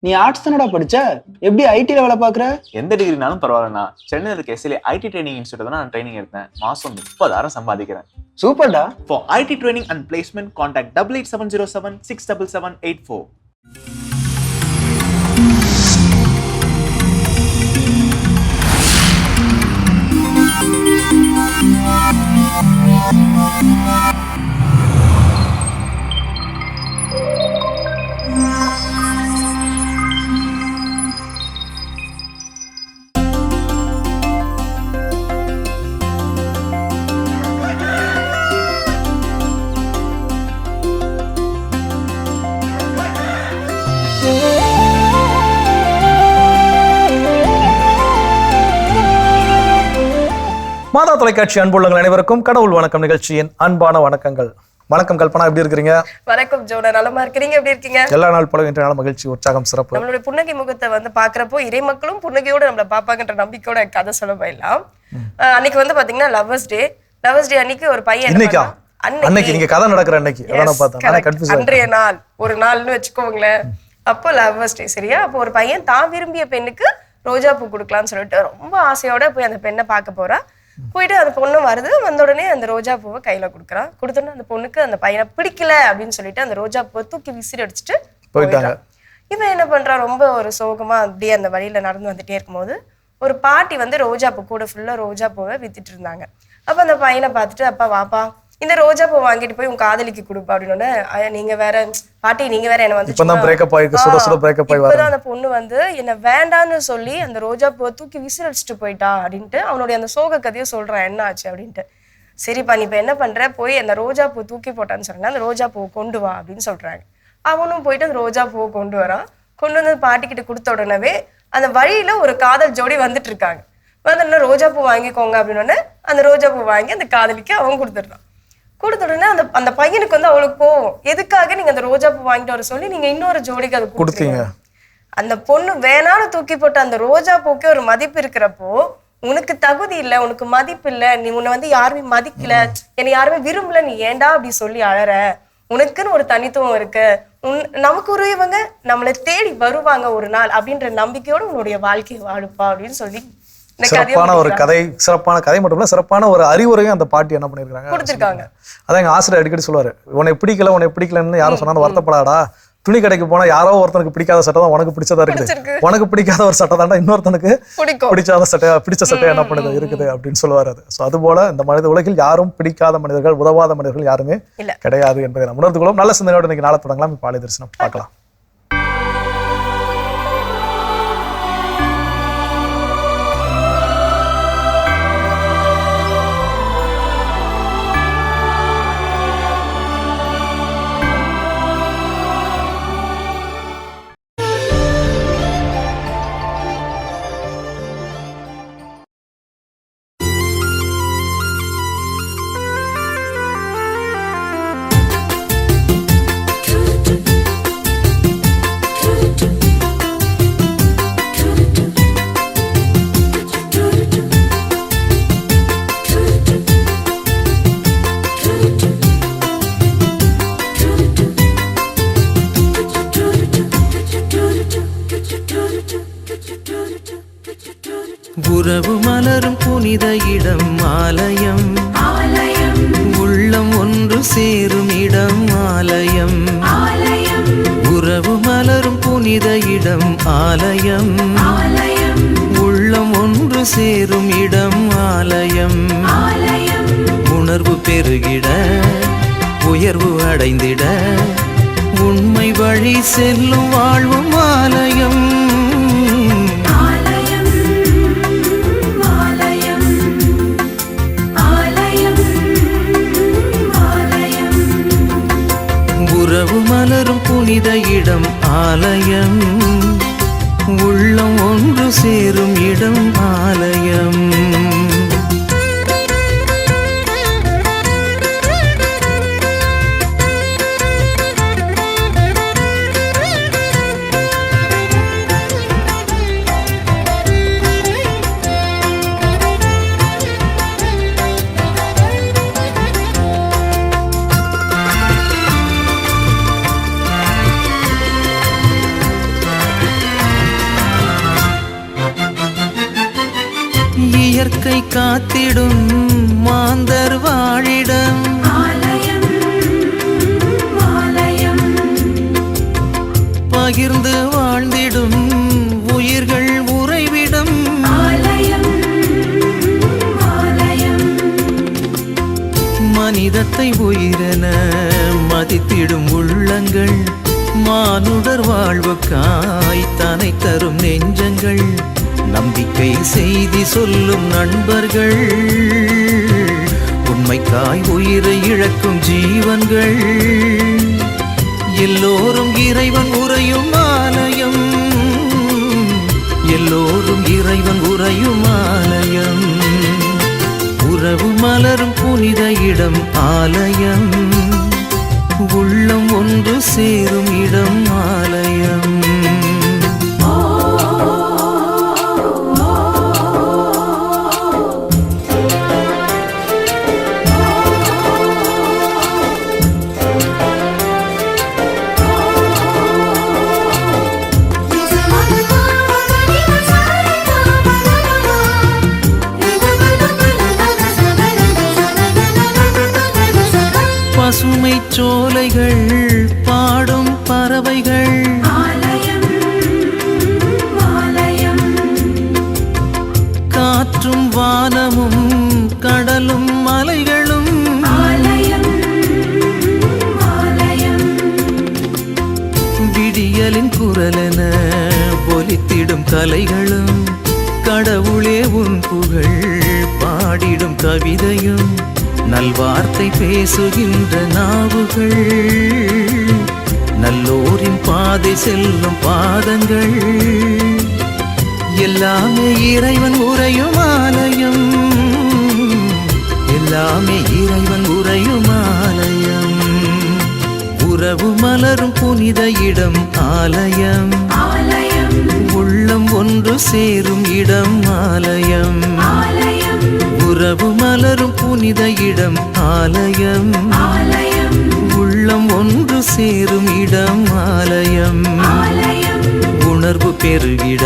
நீ ஆர்ட்ஸ் தானடா படிச்ச, எப்படி ஐடில வேலை பாக்குற? எந்த டிகிரினாலும் பரவாயில்லண்ணா. சென்னையில் இருக்க எஸ்எல்ஏ ஐடி ட்ரைனிங் இன்ஸ்டியூட் தான் நான் ட்ரைனிங் எடுத்தேன். மாசம் 30,000 சம்பாதிக்கிறேன். சூப்பர்டா. For IT training and placement, contact 88707 67784. மாதா தொலைக்காட்சி அன்புள்ளங்கள் அனைவருக்கும் கடவுள் வணக்கம் நிகழ்ச்சியின் அன்பான வணக்கங்கள். வணக்கம் கல்பனா, எப்படி இருக்கிறீங்க? வணக்கம் ஜோனா, நலமா இருக்கிறீங்க? எப்படி இருக்கீங்க? எல்லா நாள் போல இன்றைய நாள் மகிழ்ச்சி, உற்சாகம், சிறப்பு. நம்மளுடைய புன்னகை முகத்தை வந்து பாக்குறப்போ இறை மக்களும் புன்னகையோட நம்மள பாப்பாங்கன்ற நம்பிக்கையோட கதை சொல்ல போயிடலாம். அன்னைக்கு வந்து பாத்தீங்கன்னா லவ்வர்ஸ் டே அன்னைக்கு ஒரு பையன் இன்னைக்கா? அன்னைக்கு நீங்க கதை நடக்கிற அன்னைக்கு அன்றைய நாள் ஒரு நாள்னு வச்சுக்கோங்களேன். அப்போ லவ்வர்ஸ் டே, சரியா? அப்போ ஒரு பையன் தான் விரும்பிய பெண்ணுக்கு ரோஜா பூ கொடுக்கலாம்னு சொல்லிட்டு ரொம்ப ஆசையோட போய் அந்த பெண்ணை பார்க்க போறா. போயிட்டு அந்த பொண்ணு வந்த உடனே அந்த ரோஜா பூவை கையில கொடுக்குறான். கொடுத்தோன்னா அந்த பொண்ணுக்கு அந்த பையனை பிடிக்கல அப்படின்னு சொல்லிட்டு அந்த ரோஜா பூவை தூக்கி விசிறி அடிச்சுட்டு போயிட்டாங்க. இவன் என்ன பண்றான், ரொம்ப ஒரு சோகமா அப்படியே அந்த வழியில நடந்து வந்துட்டே இருக்கும்போது ஒரு பாட்டி வந்து ரோஜா பூ கூட ஃபுல்லா ரோஜா பூவை வித்துட்டு இருந்தாங்க. அப்ப அந்த பையனை பார்த்துட்டு, அப்பா வாப்பா இந்த ரோஜா பூ வாங்கிட்டு போய் உன் காதலிக்கு கொடுப்பா அப்படின்னு. நீங்க வேற பாட்டி, நீங்க வேற என்ன வந்து அந்த பொண்ணு வந்து என்ன வேண்டான்னு சொல்லி அந்த ரோஜா பூவை தூக்கி விசிறடிச்சுட்டு போயிட்டா அப்படின்ட்டு அவனுடைய அந்த சோக கதையை சொல்றான், என்ன ஆச்சு அப்படின்ட்டு. சரிப்பா, நீ இப்ப என்ன பண்ற, போய் அந்த ரோஜா பூ தூக்கி போட்டான்னு சொன்னா அந்த ரோஜா பூவை கொண்டு வா அப்படின்னு சொல்றாங்க. அவனும் போயிட்டு அந்த ரோஜா பூவை கொண்டு வரான். கொண்டு வந்து பாட்டிக்கிட்ட கொடுத்த உடனே அந்த வழியில ஒரு காதல் ஜோடி வந்துட்டு இருக்காங்க. வந்து ரோஜா பூ வாங்கிக்கோங்க அப்படின்னு அந்த ரோஜா பூ வாங்கி அந்த காதலிக்கு அவன் கொடுத்துடுறான். கொடுத்த உடனே அந்த பையனுக்கு வந்து அவளுக்கு போவோம், எதுக்காக நீங்க அந்த ரோஜா பூ வாங்கிட்டு வர சொல்லி நீங்க இன்னொரு ஜோடிக்கு அதை கொடுத்தீங்க. அந்த பொண்ணு வேணான்னு தூக்கி போட்ட அந்த ரோஜா பூக்கே ஒரு மதிப்பு இருக்கிறப்போ, உனக்கு தகுதி இல்லை, உனக்கு மதிப்பு இல்லை, நீ உன்னை வந்து யாருமே மதிக்கல, என்னை யாருமே விரும்பல, நீ ஏண்டா அப்படி சொல்லி அழற, உனக்குன்னு ஒரு தனித்துவம் இருக்கு, நமக்கு உரியவங்க நம்மளை தேடி வருவாங்க ஒரு நாள் அப்படின்ற நம்பிக்கையோட உன்னுடைய வாழ்க்கையை வாழுப்பா அப்படின்னு சொல்லி சிறப்பான ஒரு கதை, சிறப்பான கதை மட்டும் இல்ல, சிறப்பான ஒரு அறிவுரையும் அந்த பாட்டி என்ன பண்ணிருக்காங்க. அதான் எங்க ஆசிரியர் அடிக்கடி சொல்லுவாரு, உன்னை பிடிக்கலன்னு யாரும் சொன்னாலும் வருத்தப்படாடா, துணி கடைக்கு போனா யாரோ ஒருத்தனுக்கு பிடிக்காத சட்டை தான் உனக்கு பிடிச்சதா இருக்குது, உனக்கு பிடிக்காத ஒரு சட்டை தாண்டா இன்னொருத்தனுக்கு பிடிச்ச சட்டை என்ன பண்ணுது இருக்குது அப்படின்னு சொல்லுவாரு. அது சோ அது போல இந்த மனித உலகில் யாரும் பிடிக்காத மனிதர்கள், உதவாத மனிதர்கள் யாருமே கிடையாது என்பதை நம்ம உணர்ந்து கொள்ளும். நல்ல சிந்தனையோட இன்னைக்கு நாளை தொடங்கலாம். பாலை தரிசனம் பார்க்கலாம். உறவு மலரும் புனித இடம் ஆலயம், உள்ளம் ஒன்று சேரும் இடம் ஆலயம். உறவு மலரும் புனித இடம் ஆலயம், உள்ளம் ஒன்று சேரும் இடம் ஆலயம். உணர்வு பெருகிட, உயர்வு அடைந்திட, உண்மை வழி செல்லும் வாழ்வும் ஆலயம். உறவு மலரும் புனித இடம் ஆலயம், உள்ளம் ஒன்று சேரும் இடம் ஆலயம். இயற்கை காத்திடும் மாந்தர் வாழிடம் பகிர்ந்து வாழ்ந்திடும் உயிர்கள் உறைவிடம் மனிதத்தை உயிரென மதித்திடும் உள்ளங்கள் மானுடர் வாழ்வுக்காய் தனை தரும் நெஞ்சங்கள் நம்பிக்கை செய்தி சொல்லும் நண்பர்கள் உண்மைக்காய் உயிரை இழக்கும் ஜீவன்கள் எல்லோரும் இறைவன் உறையும் ஆலயம் எல்லோரும் இறைவன் உறையும் ஆலயம் உறவு மலரும் புனித இடம் ஆலயம் உள்ளம் ஒன்று சேரும் இடம் ஆலயம் பசுமை சோலைகள் பாடும் பறவைகள் காற்றும் வானமும் கடலும் மலைகளும் விடியலின் குரலென ஒலித்திடும் கலைகளும் கடவுளே உன் புகழ் பாடிடும் கவிதையும் நல்வார்த்தை பேசுகின்ற நாவுகள் நல்லோரின் பாதை செல்லும் பாதங்கள் எல்லாமே இறைவன் உறையும் ஆலயம் எல்லாமே இறைவன் உறையும் ஆலயம் உறவு மலரும் புனித இடம் ஆலயம் உள்ளம் ஒன்று சேரும் இடம் ஆலயம் உறவு மலரும் புனித இடம் ஆலயம் உள்ளம் ஒன்று சேரும் இடம் ஆலயம் உணர்வு பெருகிட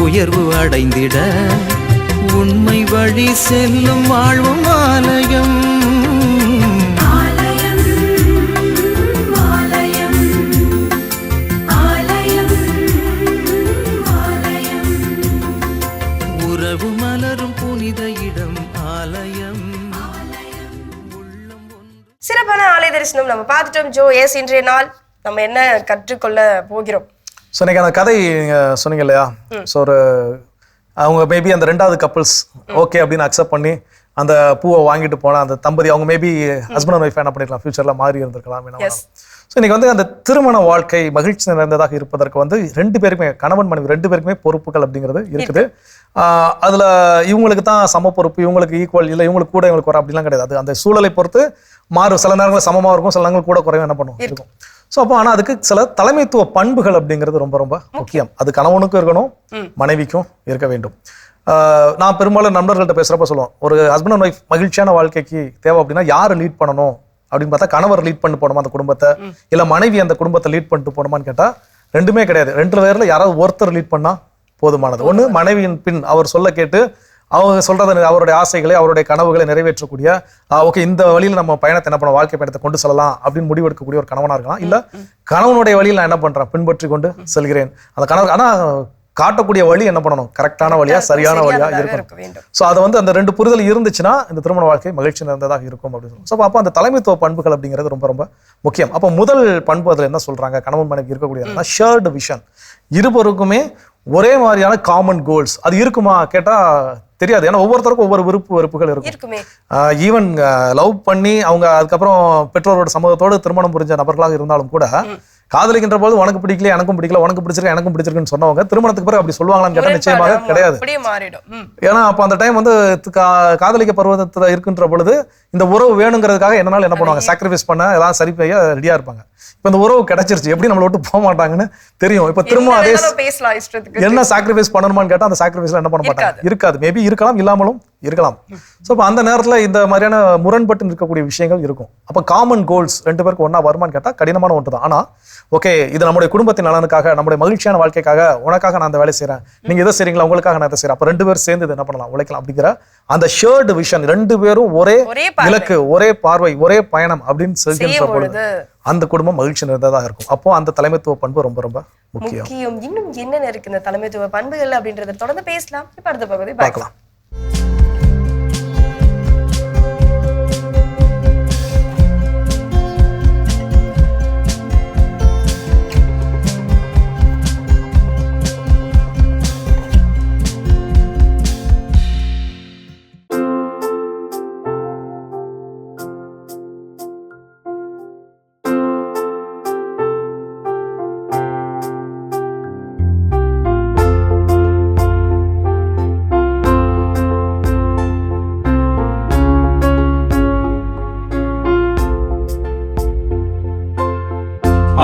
உயர்வு அடைந்திட உண்மை வழி செல்லும் வாழ்வும் ஆலயம் உறவு மலரும் புனித இடம் ஆலயம் சிறப்பான ஆலய தரிசனம் நம்ம பார்த்துட்டோம் ஜோ. எஸ், இன்றைய நாள் நம்ம என்ன கற்றுக்கொள்ள போகிறோம்? ஸோ இன்னைக்கு அந்த கதை சொன்னீங்க இல்லையா? ஸோ அவங்க மேபி அந்த 2வது கப்பிள்ஸ் ஓகே அப்படின்னு அக்செப்ட் பண்ணி அந்த பூவை வாங்கிட்டு போன அந்த தம்பதி அவங்க மேபி ஹஸ்பண்ட் அண்ட் ஒய்ஃப் என்ன பண்ணிருக்கலாம், ஃபியூச்சர்ல மாறி இருந்திருக்கலாம் என்ன. ஸோ இன்னைக்கு வந்து அந்த திருமண வாழ்க்கை மகிழ்ச்சி நிறைந்ததாக இருப்பதற்கு வந்து 2 பேருக்குமே கணவன் மனைவி 2 பேருக்குமே பொறுப்புகள் அப்படிங்கிறது இருக்குது. அதுல இவங்களுக்கு தான் சம பொறுப்பு, இவங்களுக்கு ஈக்குவல் இல்லை, இவங்களுக்கு கூட இவங்களுக்கு குறை அப்படிலாம் கிடையாது. அது அந்த சூழலை பொறுத்து மாறும். சில நேரங்கள் சமமா இருக்கும், சில நேரங்கள் கூட குறையும் என்ன பண்ணும் இருக்கும். ஸோ அப்போ ஆனால் அதுக்கு சில தலைமைத்துவ பண்புகள் அப்படிங்கிறது ரொம்ப ரொம்ப முக்கியம். அது கணவனுக்கும் இருக்கணும், மனைவிக்கும் இருக்க வேண்டும். நான் பெரும்பாலும் நண்பர்கள்ட்ட பேசுறப்ப சொல்லுவோம், ஒரு ஹஸ்பண்ட் அண்ட் ஒய்ஃப் மகிழ்ச்சியான வாழ்க்கைக்கு தேவை அப்படின்னா யாரு லீட் பண்ணணும் அப்படின்னு பார்த்தா கணவர் லீட் பண்ணி போனோமா அந்த குடும்பத்தை, இல்ல மனைவி அந்த குடும்பத்தை லீட் பண்ணிட்டு போனோமான்னு கேட்டா 2மே கிடையாது. 2 பேர்ல யாராவது ஒருத்தர் லீட் பண்ணா போதுமானது. ஒண்ணு மனைவியின் பின் அவர் சொல்ல கேட்டு அவங்க சொல்றத அவருடைய ஆசைகளை அவருடைய கனவுகளை நிறைவேற்றக்கூடிய ஓகே இந்த வழியில நம்ம பயணத்தை என்ன பண்ண வாழ்க்கை பயணத்தை கொண்டு செல்லலாம் அப்படின்னு முடிவெடுக்கக்கூடிய ஒரு கணவனா இருக்கலாம். இல்ல கணவனுடைய வழியில் நான் என்ன பண்றேன் பின்பற்றி கொண்டு செல்கிறேன் அந்த கணவர். ஆனா காட்டக்கூடிய வழி என்ன பண்ணணும், கரெக்டான வழியா சரியான வழியா இருக்கணும். ஸோ அதை வந்து அந்த 2 புரிதல் இருந்துச்சுன்னா இந்த திருமண வாழ்க்கை மகிழ்ச்சி நிறைந்ததாக இருக்கும் அப்படின்னு சொல்லுவோம். ஸோ அப்போ அந்த தலைமைத்துவ பண்புகள் அப்படிங்கிறது ரொம்ப ரொம்ப முக்கியம். அப்போ முதல் பண்பு அதுல என்ன சொல்றாங்க, கணவன் மனைவி இருக்கக்கூடிய ஷேர்டு விஷன், இருவருக்குமே ஒரே மாதிரியான காமன் கோல்ஸ். அது இருக்குமா கேட்டா தெரியாது. ஏன்னா ஒவ்வொருத்தருக்கும் ஒவ்வொரு வெறுப்புகள் இருக்கும். ஈவன் லவ் பண்ணி அவங்க அதுக்கப்புறம் பெற்றோரோட சமூகத்தோடு திருமணம் புரிஞ்ச நபர்களாக இருந்தாலும் கூட காதலிக்கின்ற போது உனக்கு பிடிக்கல எனக்கும் பிடிக்கல, உனக்கு பிடிச்சிருக்கு எனக்கும் பிடிச்சிருக்குன்னு சொன்னவங்க திருமணத்துக்கு பிறகு அப்படி சொல்லுவாங்களான்னு கேட்டா நிச்சயமாக கிடையாது. ஏன்னா அப்ப அந்த டைம் வந்து காதலிக்க பருவத்துல இருக்கின்ற பொழுது இந்த உறவு வேணுங்கிறதுக்காக என்னால என்ன பண்ணுவாங்க, சாக்ரிஃபைஸ் பண்ண எல்லாம் சரி செய்ய ரெடியா இருப்பாங்க. இப்ப இந்த உறவு கிடைச்சிருச்சு, எப்படி நம்மள விட்டு போக மாட்டாங்கன்னு தெரியும். இப்ப திரும்ப அதே என்ன சாக்ரிஃபைஸ் பண்ணணுமான்னு கேட்டா அந்த சாக்ரிஃபைஸ்ல என்ன பண்ண மாட்டாங்க, இருக்காது. மேபி இருக்கலாம், இல்லாமலும் இருக்கலாம். ஸோ அப்போ அந்த நேரத்தில் இந்த மாதிரியான முரண்பட்டு இருக்கக்கூடிய விஷயங்கள் இருக்கும். அப்போ காமன் கோல்ஸ் 2 பேருக்கு ஒன்றா வருமானு கேட்டால் கடினமான ஒன்று தான். ஆனால் ஓகே, இது நம்முடைய குடும்பத்தின் நலனுக்காக, நம்முடைய மகிழ்ச்சியான வாழ்க்கைக்காக, உனக்காக நான் அந்த வேலை செய்கிறேன், நீங்கள் எதை செய்றீங்களா, உங்களுக்காக நான் இதை செய்கிறேன், அப்போ 2 பேரும் சேர்ந்து என்ன பண்ணலாம், உழைக்கலாம் அப்படிங்கிற அந்த ஷேர்டு விஷன், 2 பேரும் ஒரே இலக்கு, ஒரே பார்வை, ஒரே பயணம் அப்படின்னு சொல்கின்ற பொழுது அந்த குடும்பம் மகிழ்ச்சி நிறைந்ததாக இருக்கும். அப்போ அந்த தலைமைத்துவ பண்பு ரொம்ப ரொம்ப முக்கியம். இன்னும் என்னென்ன இருக்கு இந்த தலைமைத்துவ பண்புகள் அப்படின்றத தொடர்ந்து பேசலாம். இப்ப அடுத்த பகுதி பார்க்கலாம்.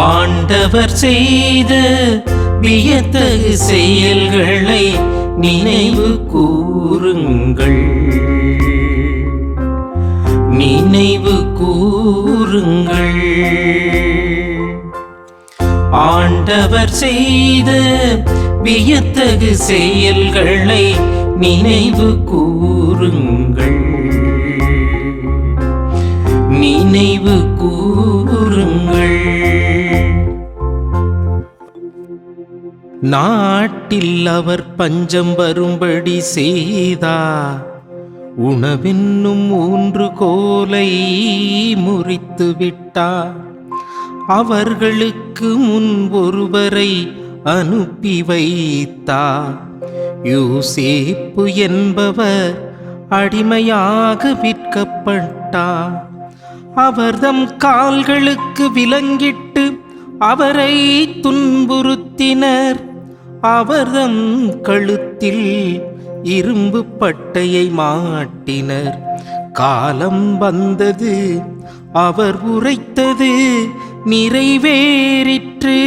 ஆண்டவர் செய்த வியத்தகு செயல்களை நினைவு கூறுங்கள், நினைவு கூறுங்கள். ஆண்டவர் செய்த வியத்தகு செயல்களை நினைவு கூறுங்கள், நினைவு கூறுங்கள். நாட்டில் அவர் பஞ்சம் வரும்படி செய்தார், உணவென்னும் 3 கோலை முறித்து விட்டார். அவர்களுக்கு முன் ஒருவரை அனுப்பி வைத்தார். யோசேப்பு என்பவர் அடிமையாக விற்கப்பட்டார். அவர்தம் கால்களுக்கு விலங்கிட்டு அவரை துன்புறுத்தினர். அவர்தம் கழுத்தில் இரும்பு பட்டையை மாட்டினர். காலம் வந்தது, அவர் உரைத்தது நிறைவேறிற்று.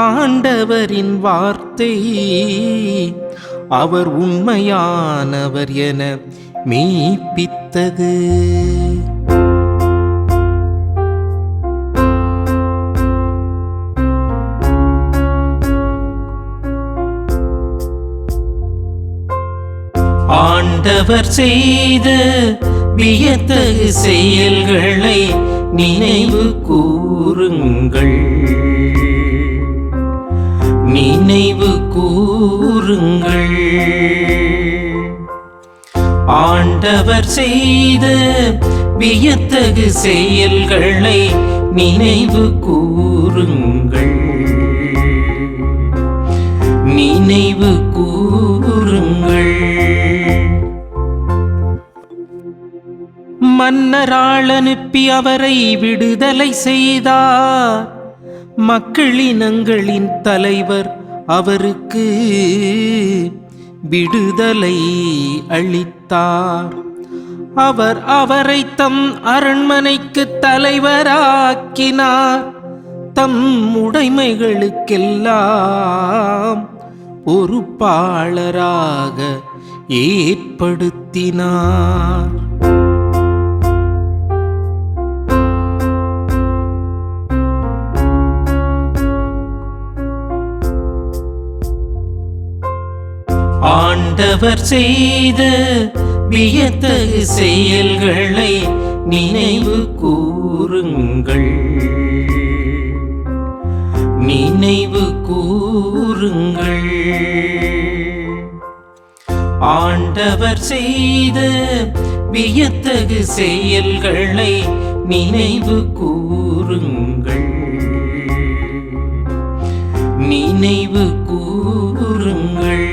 ஆண்டவரின் வார்த்தை அவர் உண்மையானவர் என மெய்ப்பித்தது. ஆண்டவர் செய்த வியத்தகு செயல்களை நினைவு கூறுங்கள், நினைவு கூறுங்கள். ஆண்டவர் செய்த வியத்தகு செயல்களை நினைவு கூறுங்கள், நினைவு கூறுங்கள். மன்னரால் அனுப்பி அவரை விடுதலை செய்தார். மக்களினங்களின் தலைவர் அவருக்கு விடுதலை அளித்தார். அவர் அவரை தம் அரண்மனைக்கு தலைவராக்கினார். தம் உடைமைகளுக்கெல்லாம் பொறுப்பாளராக ஏற்படுத்தினார். ஆண்டவர் செய்த வியத்தகு செயல்களை நினைவு கூறுங்கள், நினைவு கூறுங்கள். ஆண்டவர் செய்த வியத்தகு செயல்களை நினைவு கூறுங்கள், நினைவு கூறுங்கள்.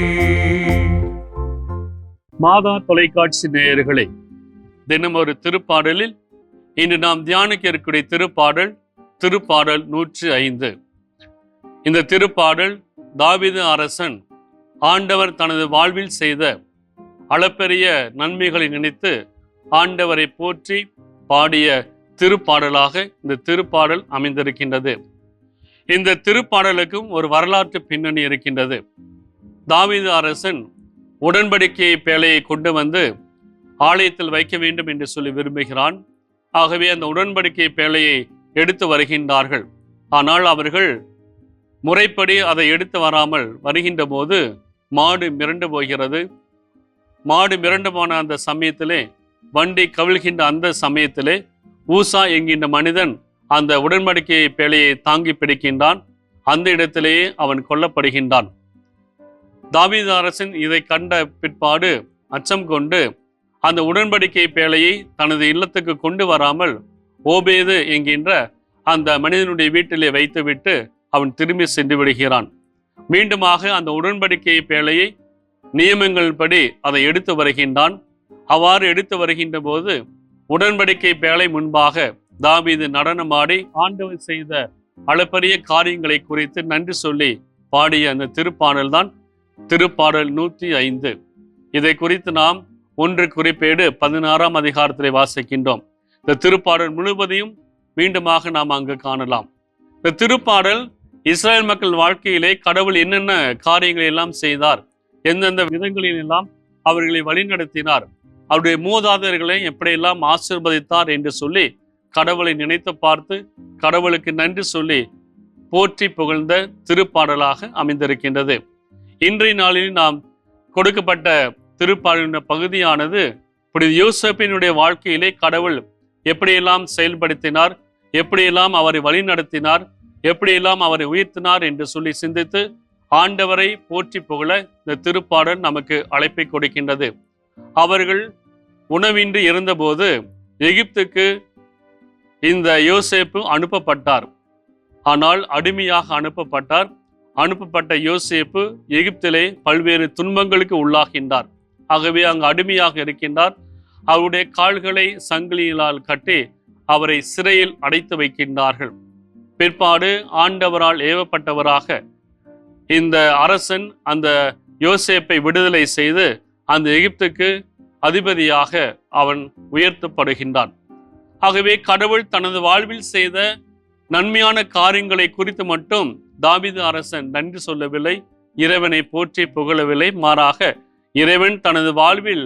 மாதா தொலைக்காட்சி நேயர்களே, தினம் ஒரு திருப்பாடலில் இன்று நாம் தியானிக்க இருக்கக்கூடிய திருப்பாடல் 105. இந்த திருப்பாடல் தாவீது அரசன் ஆண்டவர் தனது வாழ்வில் செய்த அளப்பெரிய நன்மைகளை நினைத்து ஆண்டவரை போற்றி பாடிய திருப்பாடலாக இந்த திருப்பாடல் அமைந்திருக்கின்றது. இந்த திருப்பாடலுக்கும் ஒரு வரலாற்று பின்னணி இருக்கின்றது. தாவீது அரசன் உடன்படிக்கை பேழையை கொண்டு வந்து ஆலயத்தில் வைக்க வேண்டும் என்று சொல்லி விரும்புகிறான். ஆகவே அந்த உடன்படிக்கை பேழையை எடுத்து வருகின்றார்கள். ஆனால் அவர்கள் முறைப்படி அதை எடுத்து வராமல் வருகின்ற போது மாடு மிரண்டு போகிறது. மாடு மிரண்டு போன அந்த சமயத்திலே, வண்டி கவிழ்கின்ற அந்த சமயத்திலே ஊசா என்கின்ற மனிதன் அந்த உடன்படிக்கை பேழையை தாங்கி பிடிக்கின்றான். அந்த இடத்திலேயே அவன் கொல்லப்படுகின்றான். தாவீது அரசன் இதை கண்ட பிற்பாடு அச்சம் கொண்டு அந்த உடன்படிக்கை பேழையை தனது இல்லத்துக்கு கொண்டு வராமல் ஓபேது என்கின்ற அந்த மனிதனுடைய வீட்டிலே வைத்துவிட்டு அவன் திரும்பி சென்று விடுகிறான். மீண்டுமாக அந்த உடன்படிக்கை பேழையை நியமங்கள் படி அதை எடுத்து வருகின்றான். அவ்வாறு எடுத்து வருகின்ற போது உடன்படிக்கை பேழை முன்பாக தாவீது நடனமாடி ஆண்டவர் செய்த அளப்பரிய காரியங்களை குறித்து நன்றி சொல்லி பாடிய அந்த திருப்பாடல் தான் திருப்பாடல் 105. இதை குறித்து நாம் 1 குறிப்பேடு 16ஆம் அதிகாரத்திலே வாசிக்கின்றோம். இந்த திருப்பாடல் முழுவதையும் மீண்டுமாக நாம் அங்கு காணலாம். இந்த திருப்பாடல் இஸ்ரேல் மக்கள் வாழ்க்கையிலே கடவுள் என்னென்ன காரியங்களை எல்லாம் செய்தார், எந்தெந்த விதங்களில் எல்லாம் அவர்களை வழிநடத்தினார், அவருடைய மூதாதையர்களை எப்படியெல்லாம் ஆசீர்வதித்தார் என்று சொல்லி கடவுளை நினைத்து பார்த்து கடவுளுக்கு நன்றி சொல்லி போற்றி புகழ்ந்த திருப்பாடலாக அமைந்திருக்கின்றது. இன்றைய நாளில் நாம் கொடுக்கப்பட்ட திருப்பாடலின் பகுதியானது புனித யோசேப்பினுடைய வாழ்க்கையிலே கடவுள் எப்படியெல்லாம் செயல்படுத்தினார், எப்படியெல்லாம் அவரை வழிநடத்தினார், எப்படியெல்லாம் அவரை உயர்த்தினார் என்று சொல்லி சிந்தித்து ஆண்டவரை போற்றி புகழ இந்த திருப்பாடல் நமக்கு அழைப்பை கொடுக்கின்றது. அவர்கள் உணவின்றி இருந்தபோது எகிப்துக்கு இந்த யோசேப்பு அனுப்பப்பட்டார். ஆனால் அடிமையாக அனுப்பப்பட்டார். அனுப்பப்பட்ட யோசேப்பு எகிப்திலே பல்வேறு துன்பங்களுக்கு உள்ளாகின்றார். ஆகவே அங்கு அடிமையாக இருக்கின்றார். அவருடைய கால்களை சங்கிலிகளால் கட்டி அவரை சிறையில் அடைத்து வைக்கின்றார்கள். பிற்பாடு ஆண்டவரால் ஏவப்பட்டவராக இந்த அரசன் அந்த யோசேப்பை விடுதலை செய்து அந்த எகிப்துக்கு அதிபதியாக அவன் உயர்த்தப்படுகின்றான். ஆகவே கடவுள் தனது வாழ்வில் செய்த நன்மையான காரியங்களை குறித்து மட்டும் தாவீது அரசன் நன்றி சொல்லவில்லை, இறைவனை போற்றி புகழவில்லை. மாறாக இறைவன் தனது வாழ்வில்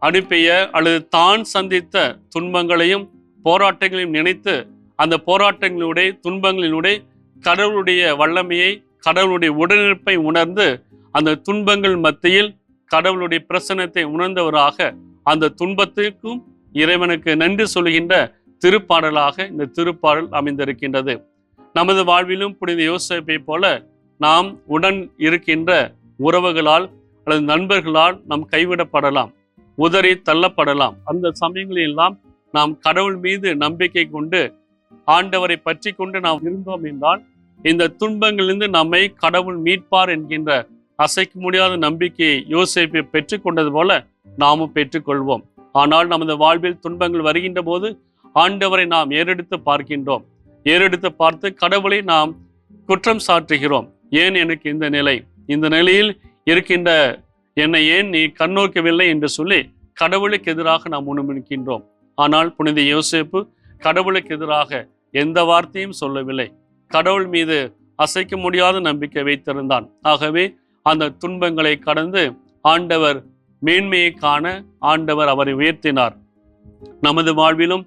அனுப்பிய அல்லது தான் சந்தித்த துன்பங்களையும் போராட்டங்களையும் நினைத்து அந்த போராட்டங்களுடைய துன்பங்களினுடைய கடவுளுடைய வல்லமையை, கடவுளுடைய உடனிருப்பை உணர்ந்து அந்த துன்பங்கள் மத்தியில் கடவுளுடைய பிரசன்னத்தை உணர்ந்தவராக அந்த துன்பத்திற்கும் இறைவனுக்கு நன்றி சொல்கின்ற திருப்பாடலாக இந்த திருப்பாடல் அமைந்திருக்கின்றது. நமது வாழ்விலும் புனித யோசேப்பை போல நாம் உடன் இருக்கின்ற உறவுகளால் அல்லது நண்பர்களால் நாம் கைவிடப்படலாம், உதறி தள்ளப்படலாம். அந்த சமயங்களில் எல்லாம் நாம் கடவுள் மீது நம்பிக்கை கொண்டு ஆண்டவரை பற்றி கொண்டு நாம் இருந்தோம் என்றால் இந்த துன்பங்களிலிருந்து நம்மை கடவுள் மீட்பார் என்கின்ற அசைக்க முடியாத நம்பிக்கையை யோசேப்பை பெற்றுக்கொண்டது போல நாமும் பெற்றுக்கொள்வோம். ஆனால் நமது வாழ்வில் துன்பங்கள் வருகின்ற போது ஆண்டவரை நாம் ஏறெடுத்து பார்க்கின்றோம். ஏறெடுத்து பார்த்து கடவுளை நாம் குற்றம் சாட்டுகிறோம். ஏன் எனக்கு இந்த நிலை, இந்த நிலையில் இருக்கின்ற என்னை ஏன் நீ கண்ணோக்கவில்லை என்று சொல்லி கடவுளுக்கு எதிராக நாம் முணுமுணுக்கின்றோம். ஆனால் புனித யோசேப்பு கடவுளுக்கு எதிராக எந்த வார்த்தையும் சொல்லவில்லை. கடவுள் மீது அசைக்க முடியாத நம்பிக்கை வைத்திருந்தான். ஆகவே அந்த துன்பங்களை கடந்து ஆண்டவர் மேன்மையை காண ஆண்டவர் அவரை உயர்த்தினார். நமது வாழ்விலும்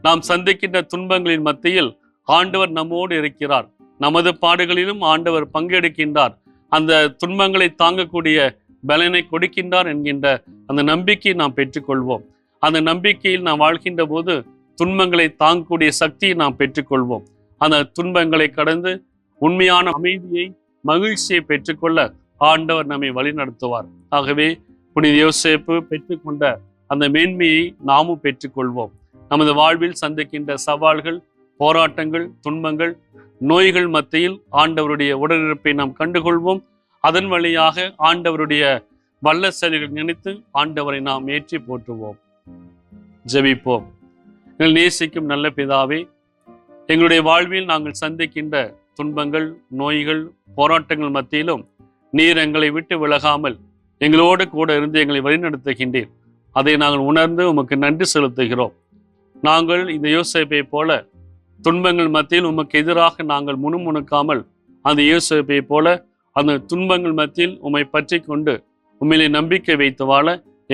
நாம் சந்திக்கின்ற துன்பங்களின் மத்தியில் ஆண்டவர் நம்மோடு இருக்கிறார். நமது பாடுகளிலும் ஆண்டவர் பங்கெடுக்கின்றார். அந்த துன்பங்களை தாங்கக்கூடிய பலனை கொடுக்கின்றார் என்கின்ற அந்த நம்பிக்கையை நாம் பெற்றுக்கொள்வோம். அந்த நம்பிக்கையில் நாம் வாழ்கின்ற போது துன்பங்களை தாங்கக்கூடிய சக்தியை நாம் பெற்றுக்கொள்வோம். அந்த துன்பங்களை கடந்து உண்மையான அமைதியை, மகிழ்ச்சியை பெற்றுக்கொள்ள ஆண்டவர் நம்மை வழிநடத்துவார். ஆகவே புனித யோசேப்பு பெற்றுக்கொண்ட அந்த மேன்மையை நாமும் பெற்றுக்கொள்வோம். நமது வாழ்வில் சந்திக்கின்ற சவால்கள், போராட்டங்கள், துன்பங்கள், நோய்கள் மத்தியில் ஆண்டவருடைய உடனிருப்பை நாம் கண்டுகொள்வோம். அதன் வழியாக ஆண்டவருடைய வல்ல செயல்கள் நினைத்து ஆண்டவரை நாம் ஏற்றி போற்றுவோம். ஜெபிப்போம். எங்கள் நேசிக்கும் நல்ல பிதாவே, எங்களுடைய வாழ்வில் நாங்கள் சந்திக்கின்ற துன்பங்கள், நோய்கள், போராட்டங்கள் மத்தியிலும் நீர் எங்களை விட்டு விலகாமல் எங்களோடு கூட இருந்து எங்களை வழிநடத்துகின்றீர். அதை நாங்கள் உணர்ந்து உமக்கு நன்றி செலுத்துகிறோம். நாங்கள் இந்த யோசேப்பை போல துன்பங்கள் மத்தியில் உமக்கு எதிராக நாங்கள் முணுமுணுக்காமல் அந்த யோசேப்பை போல அந்த துன்பங்கள் மத்தியில் உம்மை பற்றி கொண்டு உம்மிலே நம்பிக்கை வைத்து வாழ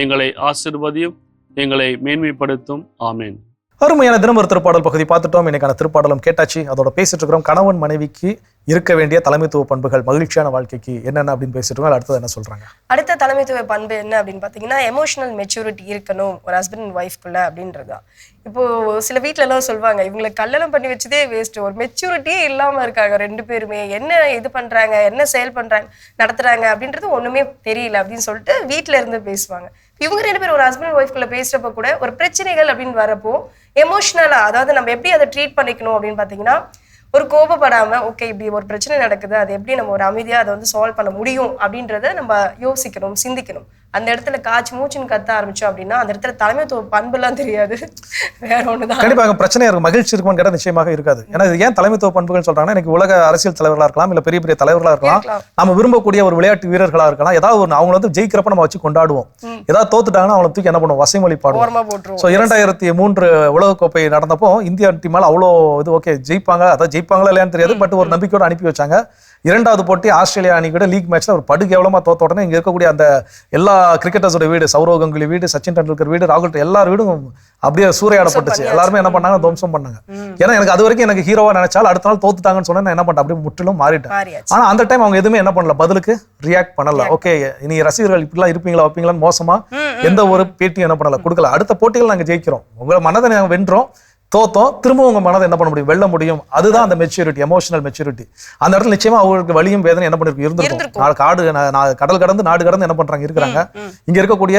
எங்களை ஆசீர்வதியும், எங்களை மேன்மைப்படுத்தும். ஆமென். அருமையான தினம் ஒரு திருப்பாடல் பகுதி பார்த்துட்டோம். இன்னைக்கான திருப்பாடலும் கேட்டாச்சு. அதோட பேசிட்டு இருக்கிறோம் கணவன் மனைவிக்கு இருக்க வேண்டிய தலைமைத்துவ பண்புகள், மகிழ்ச்சியான வாழ்க்கைக்கு என்னென்ன அப்படின்னு பேசிட்டு இருக்கோம். அடுத்தது என்ன சொல்றாங்க? அடுத்த தலைமைத்துவ பண்பு என்ன அப்படின்னு பாத்தீங்கன்னா, எமோஷனல் மெச்சூரிட்டி இருக்கணும் ஒரு ஹஸ்பண்ட் அண்ட் ஒய்ஃப்குள்ள அப்படின்றதுதான். இப்போ சில வீட்டுல எல்லாம் சொல்லுவாங்க, இவங்களை கல்யாணம் பண்ணி வச்சதே வேஸ்ட், ஒரு மெச்சூரிட்டியே இல்லாம இருக்காங்க ரெண்டு பேருமே, என்ன இது பண்றாங்க, என்ன செயல் பண்றாங்க நடத்துறாங்க அப்படின்றது ஒண்ணுமே தெரியல அப்படின்னு சொல்லிட்டு வீட்டுல இருந்து பேசுவாங்க. இவங்க ரெண்டு பேரும் ஒரு ஹஸ்பண்ட் ஒய்ஃப்குள்ள பேசுறப்ப கூட ஒரு பிரச்சனைகள் அப்படின்னு வரப்போ எமோஷனலா, அதாவது நம்ம எப்படி அதை ட்ரீட் பண்ணிக்கணும் அப்படின்னு பாத்தீங்கன்னா, ஒரு கோபப்படாம ஓகே இப்படி ஒரு பிரச்சனை நடக்குது, அது எப்படி நம்ம ஒரு அமைதியா அதை வந்து சால்வ் பண்ண முடியும் அப்படின்றத நம்ம யோசிக்கணும், சிந்திக்கணும். அந்த இடத்துல காய்ச்சி மூச்சுன்னு கத்த ஆரம்பிச்சோம் அப்படின்னா அந்த இடத்துல தலைமைத்துவ பண்புலாம் தெரியாது, வேற ஒண்ணுதான். கண்டிப்பாக பிரச்சனை இருக்கும். மகிழ்ச்சி இருக்கும்னு கேட்டால் நிச்சயமாக இருக்காது. ஏன்னா இது ஏன் தலைமைத்துவ பண்புகள் சொல்றாங்கன்னா, இன்னைக்கு உலக அரசியல் தலைவர்களா இருக்கலாம், இல்ல பெரிய பெரிய தலைவர்களா இருக்கலாம், நம்ம விரும்பக்கூடிய ஒரு விளையாட்டு வீரர்களா இருக்கலாம், ஏதாவது ஒரு அவங்க வந்து ஜெயிக்கிறப்ப நம்ம வச்சு கொண்டாடுவோம். ஏதாவது தோத்துட்டாங்கன்னா அவங்களை தூக்கி என்ன பண்ணுவோம், வசைமொழி பாடுவோம். ஸோ 2003 உலகக்கோப்பை நடந்தப்போ இந்தியா டீம் மேல அவ்வளோ இது ஓகே ஜெயிப்பாங்க, அதாவது ஜெயிப்பாங்களா இல்லையான்னு தெரியாது, பட் ஒரு நம்பிக்கையோட அனுப்பி வச்சாங்க. இரண்டாவது போட்டி ஆஸ்திரேலியா அணி கூட லீக் மேட்ச்ல ஒரு படுகேவலமா தோத்த உடனே இங்க இருக்கக்கூடிய அந்த எல்லா கிரிக்கெட்டர்ஸோட வீடு, சௌரவ் கங்குலி வீடு, சச்சின் டெண்டுல்கர் வீடு, ராகுல் எல்லார் வீடும் அப்படியே சூறையாடப்பட்டுச்சு. எல்லாருமே என்ன பண்ணாங்க, துவம்சம் பண்ணாங்க. ஏன்னா எனக்கு அது வரைக்கும் எனக்கு ஹீரோவா நினைச்சாலும் அடுத்த நாள் தோத்துட்டாங்கன்னு சொன்னா என்ன பண்ணேன், அப்படியே முற்றிலும் மாறிட்டேன். ஆனா அந்த டைம் அவங்க எதுவுமே என்ன பண்ணல, பதிலுக்கு ரியாக்ட் பண்ணல. ஓகே நீ ரசிகர்கள் இப்படிலாம் இருப்பீங்களா வைப்பீங்களான்னு மோசமா எந்த ஒரு பேட்டியும் என்ன பண்ணல, கொடுக்கல. அடுத்த போட்டிகள் நாங்க ஜெயிக்கிறோம், உங்க மனதை நாங்க வென்றோம், தோத்தோம், திரும்ப உங்க மனதை என்ன பண்ண முடியும், வெல்ல முடியும். அதுதான் அந்த மெச்சூரிட்டி, எமோஷனல் மெச்சூரிட்டி. அந்த இடத்துல நிச்சயமா அவங்களுக்கு வலியும் வேதனை என்ன பண்ணிருக்கு இருந்திருக்கும். காடு கடல் கடந்து நாடு கடந்து என்ன பண்றாங்க இருக்கிறாங்க. இங்க இருக்கக்கூடிய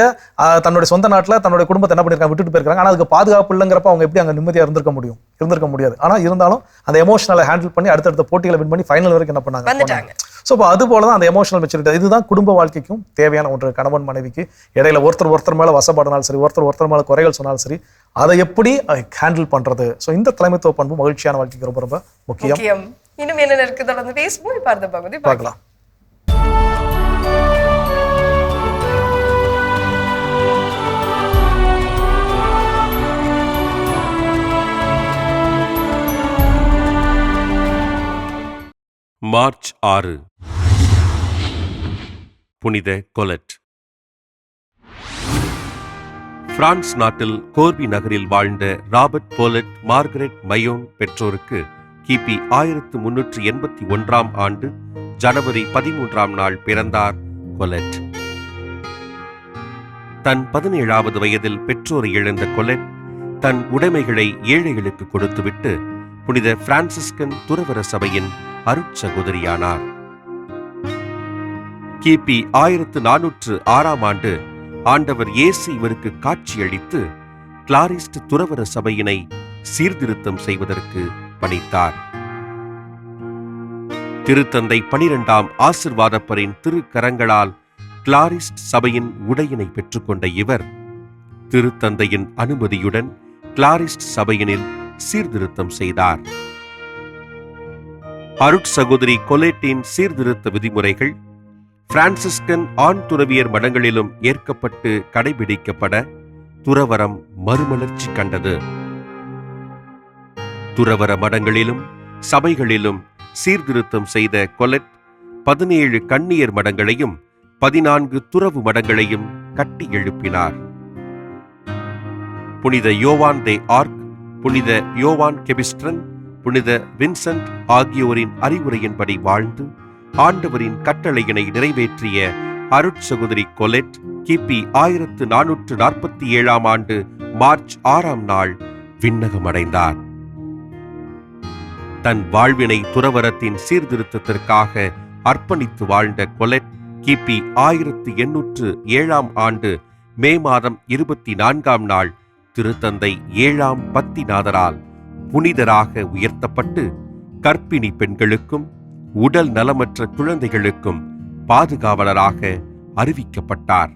தன்னுடைய சொந்த நாட்டுல தன்னுடைய குடும்பத்தை என்ன பண்ணிருக்காங்க, விட்டுட்டு போயிருக்காங்க. ஆனா அதுக்கு பாதுகாப்பு இல்லைங்கிறப்ப அவங்க எப்படி அங்க நிம்மதியா இருந்திருக்க முடியாது. ஆனா இருந்தாலும் அந்த எமோஷனலை ஹேண்டில் பண்ணி அடுத்தடுத்த போட்டிகளை வின் பண்ணி ஃபைனல் வரைக்கும் என்ன பண்ணாங்க. ஸோ இப்போ அது போல தான் அந்த எமோஷனல் மெச்சூரிட்டி. இதுதான் குடும்ப வாழ்க்கைக்கும் தேவையான ஒன்று. கணவன் மனைவிக்கு இடையில ஒருத்தர் மேல வசப்பாடினாலும் சரி, ஒருத்தர் மேல குறைகள் சொன்னாலும் சரி, அதை எப்படி ஹேண்டில் பண்றது. ஸோ இந்த தலைமைத்துவ பண்பு மகிழ்ச்சியான வாழ்க்கைக்கு ரொம்ப ரொம்ப முக்கியம். இன்னும் என்ன இருக்கு தொடர்ந்து பேசுவோம். பார்த்த பகுதி பார்க்கலாம். மார்ச் 6 புனித கொலட். பிரான்ஸ் நாட்டில் கோர்பி நகரில் வாழ்ந்த ராபர்ட் போலட் மார்கரெட் மயோன் பெற்றோருக்கு கிபி 1381 ஜனவரி 13 பிறந்தார் கொலட். தன் 17வது வயதில் பெற்றோரை இழந்த கொலட் தன் உடைமைகளை ஏழைகளுக்கு கொடுத்துவிட்டு புனித பிரான்சிஸ்கன் துறவற சபையின் அருட்சகோதரியானார். கிபி 1406 ஆண்டவர் இயேசு இவருக்கு காட்சியளித்து கிளாரிஸ்ட் துறவற சபையினை சீர்திருத்தம் செய்வதற்கு பணித்தார். திருத்தந்தை 12ஆம் ஆசிர்வாதப்பரின் திருக்கரங்களால் கிளாரிஸ்ட் சபையின் உடையினை பெற்றுக்கொண்ட இவர் திருத்தந்தையின் அனுமதியுடன் கிளாரிஸ்ட் சபையினில் சீர்திருத்தம் செய்தார். அருட்சகோதரி கொலேட்டின் சீர்திருத்த விதிமுறைகள் பிரான்சிஸ்கன் ஆண் துறவியர் மடங்களிலும் ஏற்கப்பட்டு கடைபிடிக்கப்பட துறவரம் மறுமலர்ச்சி கண்டது. துறவர மடங்களிலும் சபைகளிலும் சீர்திருத்தம் செய்த கொலட் 17 கன்னியர் மடங்களையும் 14 துறவு மடங்களையும் கட்டி எழுப்பினார். புனித யோவான் தே ஆர்க், புனித யோவான் கெபிஸ்ட்ரன், புனித வின்சென்ட் ஆகியோரின் அறிவுரையின்படி வாழ்ந்து ஆண்டவரின் கட்டளையினை நிறைவேற்றிய அருட்சகோதரி கொலெட் கிபி 1447 மார்ச் 6 விண்ணகமடைந்தார். தன் வாழ்வினை துறவரத்தின் சீர்திருத்தத்திற்காக அர்ப்பணித்து வாழ்ந்த கொலெட் கிபி 1807 மே மாதம் 24 திருத்தந்தை 7ஆம் பத்திநாதரால் புனிதராக உயர்த்தப்பட்டு கர்ப்பிணி பெண்களுக்கும் உடல் நலமற்ற குழந்தைகளுக்கும் பாதுகாவலராக அறிவிக்கப்பட்டார்.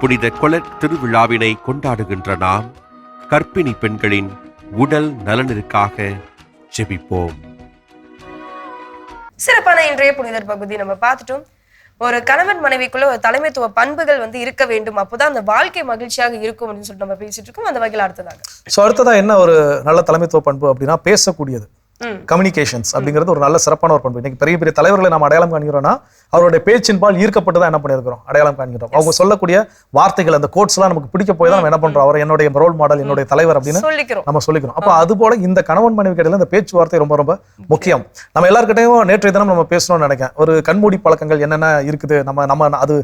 புனித கொலட் திருவிழாவினை கொண்டாடுகின்ற நாம் கர்ப்பிணி பெண்களின் உடல் நலனிற்காக ஜெபிப்போம். சிறப்பான இன்றைய புனிதர் பகுதி நம்ம பார்த்துட்டோம். ஒரு கணவன் மனைவிக்குள்ள ஒரு தலைமைத்துவ பண்புகள் இருக்க வேண்டும், அப்போதான் அந்த வாழ்க்கை மகிழ்ச்சியாக இருக்கும் அப்படின்னு சொல்லிட்டு நம்ம பேசிட்டு இருக்கோம். அந்த வகையில் அடுத்ததாக என்ன ஒரு நல்ல தலைமைத்துவ பண்பு அப்படின்னா பேசக்கூடியது. கம்யூனிகேஷன்ஸ் அப்படிங்கிறது ஒரு நல்ல சிறப்பான ஒரு பண்பு. இன்னைக்கு பெரிய பெரிய தலைவர்களை நம்ம அடையாளம் காண்கிறோம்னா அவருடைய பேச்சின்பால் ஈர்க்கப்பட்டு தான் என்ன பண்ணியிருக்கிறோம், அடையாளம் காண்கிறோம். அவங்க சொல்லக்கூடிய வார்த்தைகள், அந்த கோட்ஸ் எல்லாம் நமக்கு பிடிக்க போய் தான் நம்ம என்ன பண்றோம், அவர் என்னுடைய ரோல் மாடல், என்னுடைய தலைவர் அப்படின்னு நம்ம சொல்லிக்கிறோம். அப்போ அது போல இந்த கணவன் மனைவி இடையில இந்த பேச்சுவார்த்தை ரொம்ப ரொம்ப முக்கியம். நம்ம எல்லாருக்கிட்டையும் நேற்றைய தினம் நம்ம பேசணும்னு நினைக்கிறேன். ஒரு கண்மூடி பழக்கங்கள் என்னென்ன இருக்குது, நம்ம அது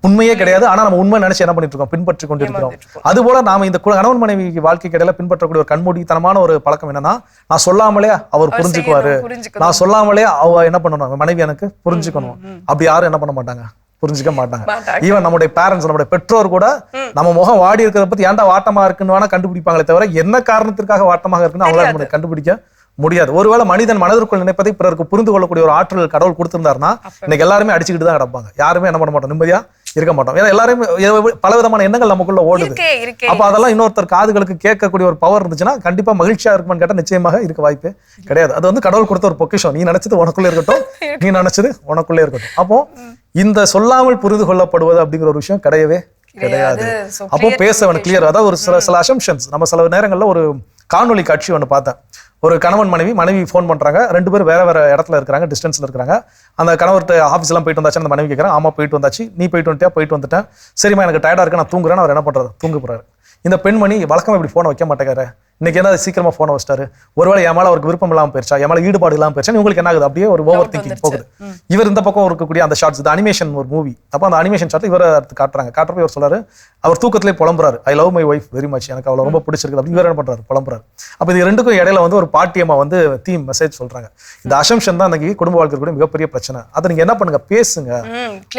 உண்மையே கிடையாது, ஆனா நம்ம உண்மை நினைச்சு என்ன பண்ணிட்டு இருக்கோம், பின்பற்றி கொண்டிருக்கிறோம். அது போல நாம இந்த கணவன் மனைவி வாழ்க்கைக்கு இடையில பின்பற்றக்கூடிய ஒரு கண்மூடித்தனமான ஒரு பழக்கம் என்னன்னா, நான் சொல்லாமலே அவர் புரிஞ்சுக்குவாரு, நான் சொல்லாமலே அவ என்ன பண்ணணும், மனைவி எனக்கு புரிஞ்சுக்கணும். அப்படி யாரும் என்ன பண்ண மாட்டாங்க, புரிஞ்சுக்க மாட்டாங்க. ஈவன் நம்முடைய பேரண்ட்ஸ், நம்முடைய பெற்றோர் கூட நம்ம முகம் வாடி இருக்கிறத பத்தி ஏன்டா வாட்டமா இருக்குன்னு வேணா கண்டுபிடிப்பாங்களே தவிர என்ன காரணத்திற்காக வாட்டமாக இருக்குன்னு அவங்களால கண்டுபிடிக்க முடியாது. ஒருவேளை மனிதன் மனதிற்குள் நினைப்பதை பிறருக்கு புரிந்து கொள்ளக்கூடிய ஒரு ஆற்றல் கடவுள் கொடுத்திருந்தாருன்னா இன்னைக்கு எல்லாருமே அடிச்சுக்கிட்டு தான் கிடப்பாங்க. யாருமே என்ன பண்ண மாட்டோம், நிம்மதியா இருக்க மாட்டோம். ஏன்னா எல்லாருமே பலவிதமான எண்ணங்கள் நமக்குள்ள ஓடுது. அப்ப அதெல்லாம் இன்னொருத்தர் காதுகளுக்கு கேட்கக்கூடிய ஒரு பவர் இருந்துச்சுன்னா கண்டிப்பா மகிழ்ச்சியா இருக்குமான்னு கேட்டா நிச்சயமாக இருக்க வாய்ப்பே கிடையாது. அது வந்து கடவுள் கொடுத்த ஒரு பொக்கிஷம். நீ நினைச்சது உனக்குள்ளே இருக்கட்டும், நீ நினைச்சது உனக்குள்ளே இருக்கட்டும். அப்போ இந்த சொல்லாமல் புரிந்து கொள்ளப்படுவது அப்படிங்கிற ஒரு விஷயம் கிடையவே கிடையாது. அப்போ பேசவன் கிளியர். அதாவது ஒரு சில அசம்ஷன்ஸ். நம்ம சில நேரங்கள்ல ஒரு காணொலி காட்சி ஒன்று பார்த்தேன். ஒரு கணவன் மனைவி ஃபோன் பண்றாங்க, 2 பேரும் வேற வேற இடத்துல இருக்கிறாங்க, டிஸ்டன்ஸ்ல இருக்கிறாங்க. அந்த கணவர்கிட்ட ஆஃபீஸ் எல்லாம் போயிட்டு வந்தாச்சு, அந்த மனைவி கேட்கறாங்க, ஆமா போயிட்டு வந்தாச்சு. நீ போயிட்டு வந்துட்டியா? போயிட்டு வந்துட்டேன். சரிம்மா எனக்கு டயர்டா இருக்கு, நான் தூங்குறேன்னு அவர் என்ன பண்றாரு, தூங்க போறாரு. இந்த பெண்மணி வழக்கமா இப்படி போனை வைக்க மாட்டேங்கிறாரு, இன்னைக்கு என்ன சீக்கிரமா போனை வச்சிட்டாரு, ஒருவேளை என் மேல அவருக்கு விருப்பம் இல்லாம போயிருச்சா, என் மேல ஈடுபாடு இல்லாம போயிருச்சா, உங்களுக்கு என்ன ஆகுது, அப்படியே ஒரு ஓவர் திங்கிங் போகுது. இவர் இந்த பக்கம் இருக்கக்கூடிய அந்த ஷார்ட்ஸ், இந்த அனிமேஷன் ஒரு மூவி, அப்போ அந்த அனிமேஷன் ஷார்ட் இவர் காட்டுறப்ப இவர் சொல்றாரு, அவர் தூக்கத்திலே புலம்புறாரு, I love my wife very much, எனக்கு அவளை ரொம்ப பிடிச்சிருக்கு அப்படின்னு இவர் என்ன பண்றாரு, புலம்புறாரு. அப்ப இது ரெண்டுக்கும் இடையில வந்து ஒரு பாட்டியம்மா வந்து தீம் மெசேஜ் சொல்றாங்க. இந்த அசம்ஷன் தான் இன்னைக்கு குடும்ப வாழ்க்கை கூட மிகப்பெரிய பிரச்சனை. அதை நீங்க என்ன பண்ணுங்க, பேசுங்க.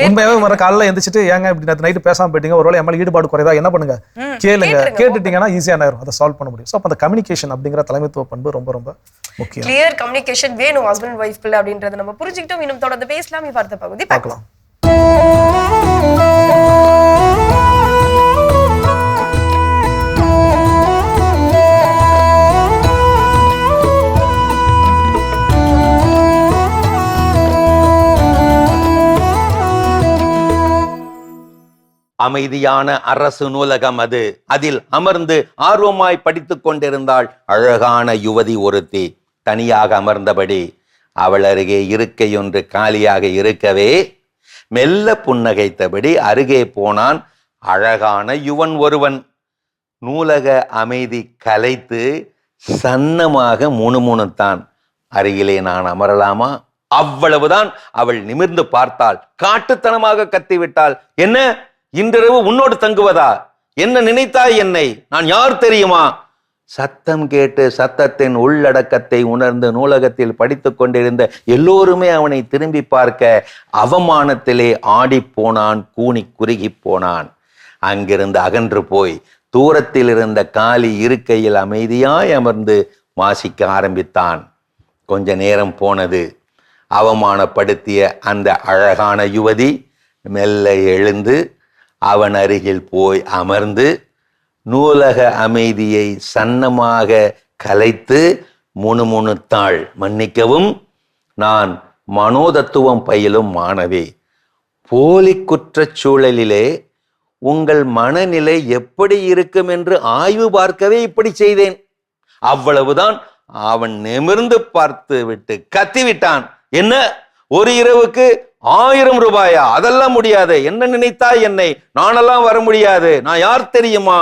உண்மையாவே வர காலைல எந்திரிச்சிட்டு ஏங்க இப்படி நேற்று நைட்டு பேசாம போயிட்டீங்க, ஒருவேளை என் மேல ஈடுபாடு குறையதா, என்ன பண்ணுங்க, கேளுங்க. கேட்டுட்டீங்கன்னா ஈஸியா ஆயிரும், அதை சால்வ் பண்ண முடியும். ஸோ அப்போ அந்த கம்யூனிகேஷன் அப்படிங்கிற தலைமைத்துவ பண்பு ரொம்ப ரொம்ப முக்கியம். கிளியர் கம்யூனிகேஷன் வேணும் ஹஸ்பண்ட் ஒய்ஃப்குள்ள அப்படின்றத நம்ம புரிஞ்சுக்கிட்டோம். இன்னும் தொடர்ந்து பேசலாம். பார்த்த பகுதி பார்க்கலாம். அமைதியான அரசு நூலகம் அது. அதில் அமர்ந்து ஆர்வமாய் படித்துக் கொண்டிருந்தாள் அழகான யுவதி ஒருத்தி. தனியாக அமர்ந்தபடி அவள் அருகே இருக்கையொன்று காலியாக இருக்கவே மெல்ல புன்னகைத்தபடி அருகே போனான் அழகான யுவன் ஒருவன். நூலக அமைதி கலைத்து சன்னமாக முணுமுணுத்தான். அருகிலே நான் அமரலாமா? அவ்வளவுதான். அவள் நிமிர்ந்து பார்த்தாள். காட்டுத்தனமாக கத்திவிட்டாள். என்ன, இன்றிரவு உன்னோடு தங்குவதா? என்ன நினைத்தாய் என்னை? நான் யார் தெரியுமா? சத்தம் கேட்டு சத்தத்தின் உள்ளடக்கத்தை உணர்ந்து நூலகத்தில் படித்துக் கொண்டிருந்த எல்லோருமே அவனை திரும்பி பார்க்க அவமானத்திலே ஆடி போனான், கூனி குறுகி போனான். அங்கிருந்து அகன்று போய் தூரத்தில் இருந்த காலி இருக்கையில் அமைதியாய் அமர்ந்து வாசிக்க ஆரம்பித்தான். கொஞ்ச நேரம் போனது. அவமானப்படுத்திய அந்த அழகான யுவதி மெல்ல எழுந்து அவன் அருகில் போய் அமர்ந்து நூலக அமைதியை சன்னமாக கலைத்து முணுமுணுத்தாள். மன்னிக்கவும், நான் மனோதத்துவம் பயிலும் மாணவி. போலி குற்றச் சூழலிலே உங்கள் மனநிலை எப்படி இருக்கும் என்று ஆய்வு பார்க்கவே இப்படி செய்தேன். அவ்வளவுதான். அவன் நிமிர்ந்து பார்த்து விட்டு கத்திவிட்டான். என்ன, ஒரு இரவுக்கு 1000 ரூபாயா? அதெல்லாம் முடியாது. என்ன நினைத்தாய் என்னை? நானெல்லாம் வர முடியாது. நான் யார் தெரியுமா?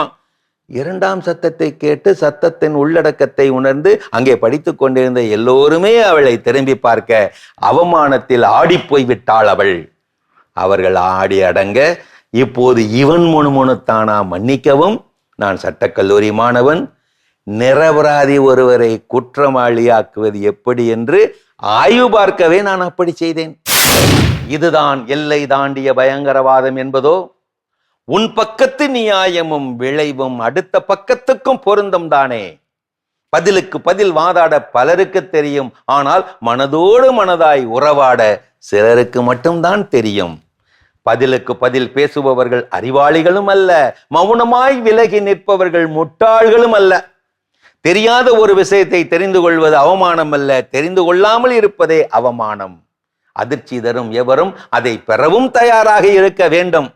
இரண்டாம் சத்தத்தை கேட்டு சத்தத்தின் உள்ளடக்கத்தை உணர்ந்து அங்கே படித்துக் கொண்டிருந்த எல்லோருமே அவளை திரும்பி பார்க்க அவமானத்தில் ஆடிப்போய் விட்டாள் அவள். அவர்கள் ஆடி அடங்க இப்போது இவன் முணுமுணுத்தானா? மன்னிக்கவும், நான் சட்டக்கல்லூரி மாணவன். நிரபராதி ஒருவரை குற்றவாளியாக்குவது எப்படி என்று ஆய்வு பார்க்கவே நான் அப்படி செய்தேன். இதுதான் எல்லை தாண்டிய பயங்கரவாதம் என்பதோ? உன் பக்கத்து நியாயமும் விளைவும் அடுத்த பக்கத்துக்கும் பொருந்தும் தானே. பதிலுக்கு பதில் வாதாட பலருக்கு தெரியும், ஆனால் மனதோடு மனதாய் உறவாட சிலருக்கு மட்டும்தான் தெரியும். பதிலுக்கு பதில் பேசுபவர்கள் அறிவாளிகளும் அல்ல, மௌனமாய் விலகி நிற்பவர்கள் முட்டாள்களும் அல்ல. தெரியாத ஒரு விஷயத்தை தெரிந்து கொள்வது அவமானம் அல்ல, தெரிந்து கொள்ளாமல் இருப்பதே அவமானம். அதிர்ச்சி தரும் எவரும் அதை பெறவும் தயாராக இருக்க வேண்டும்.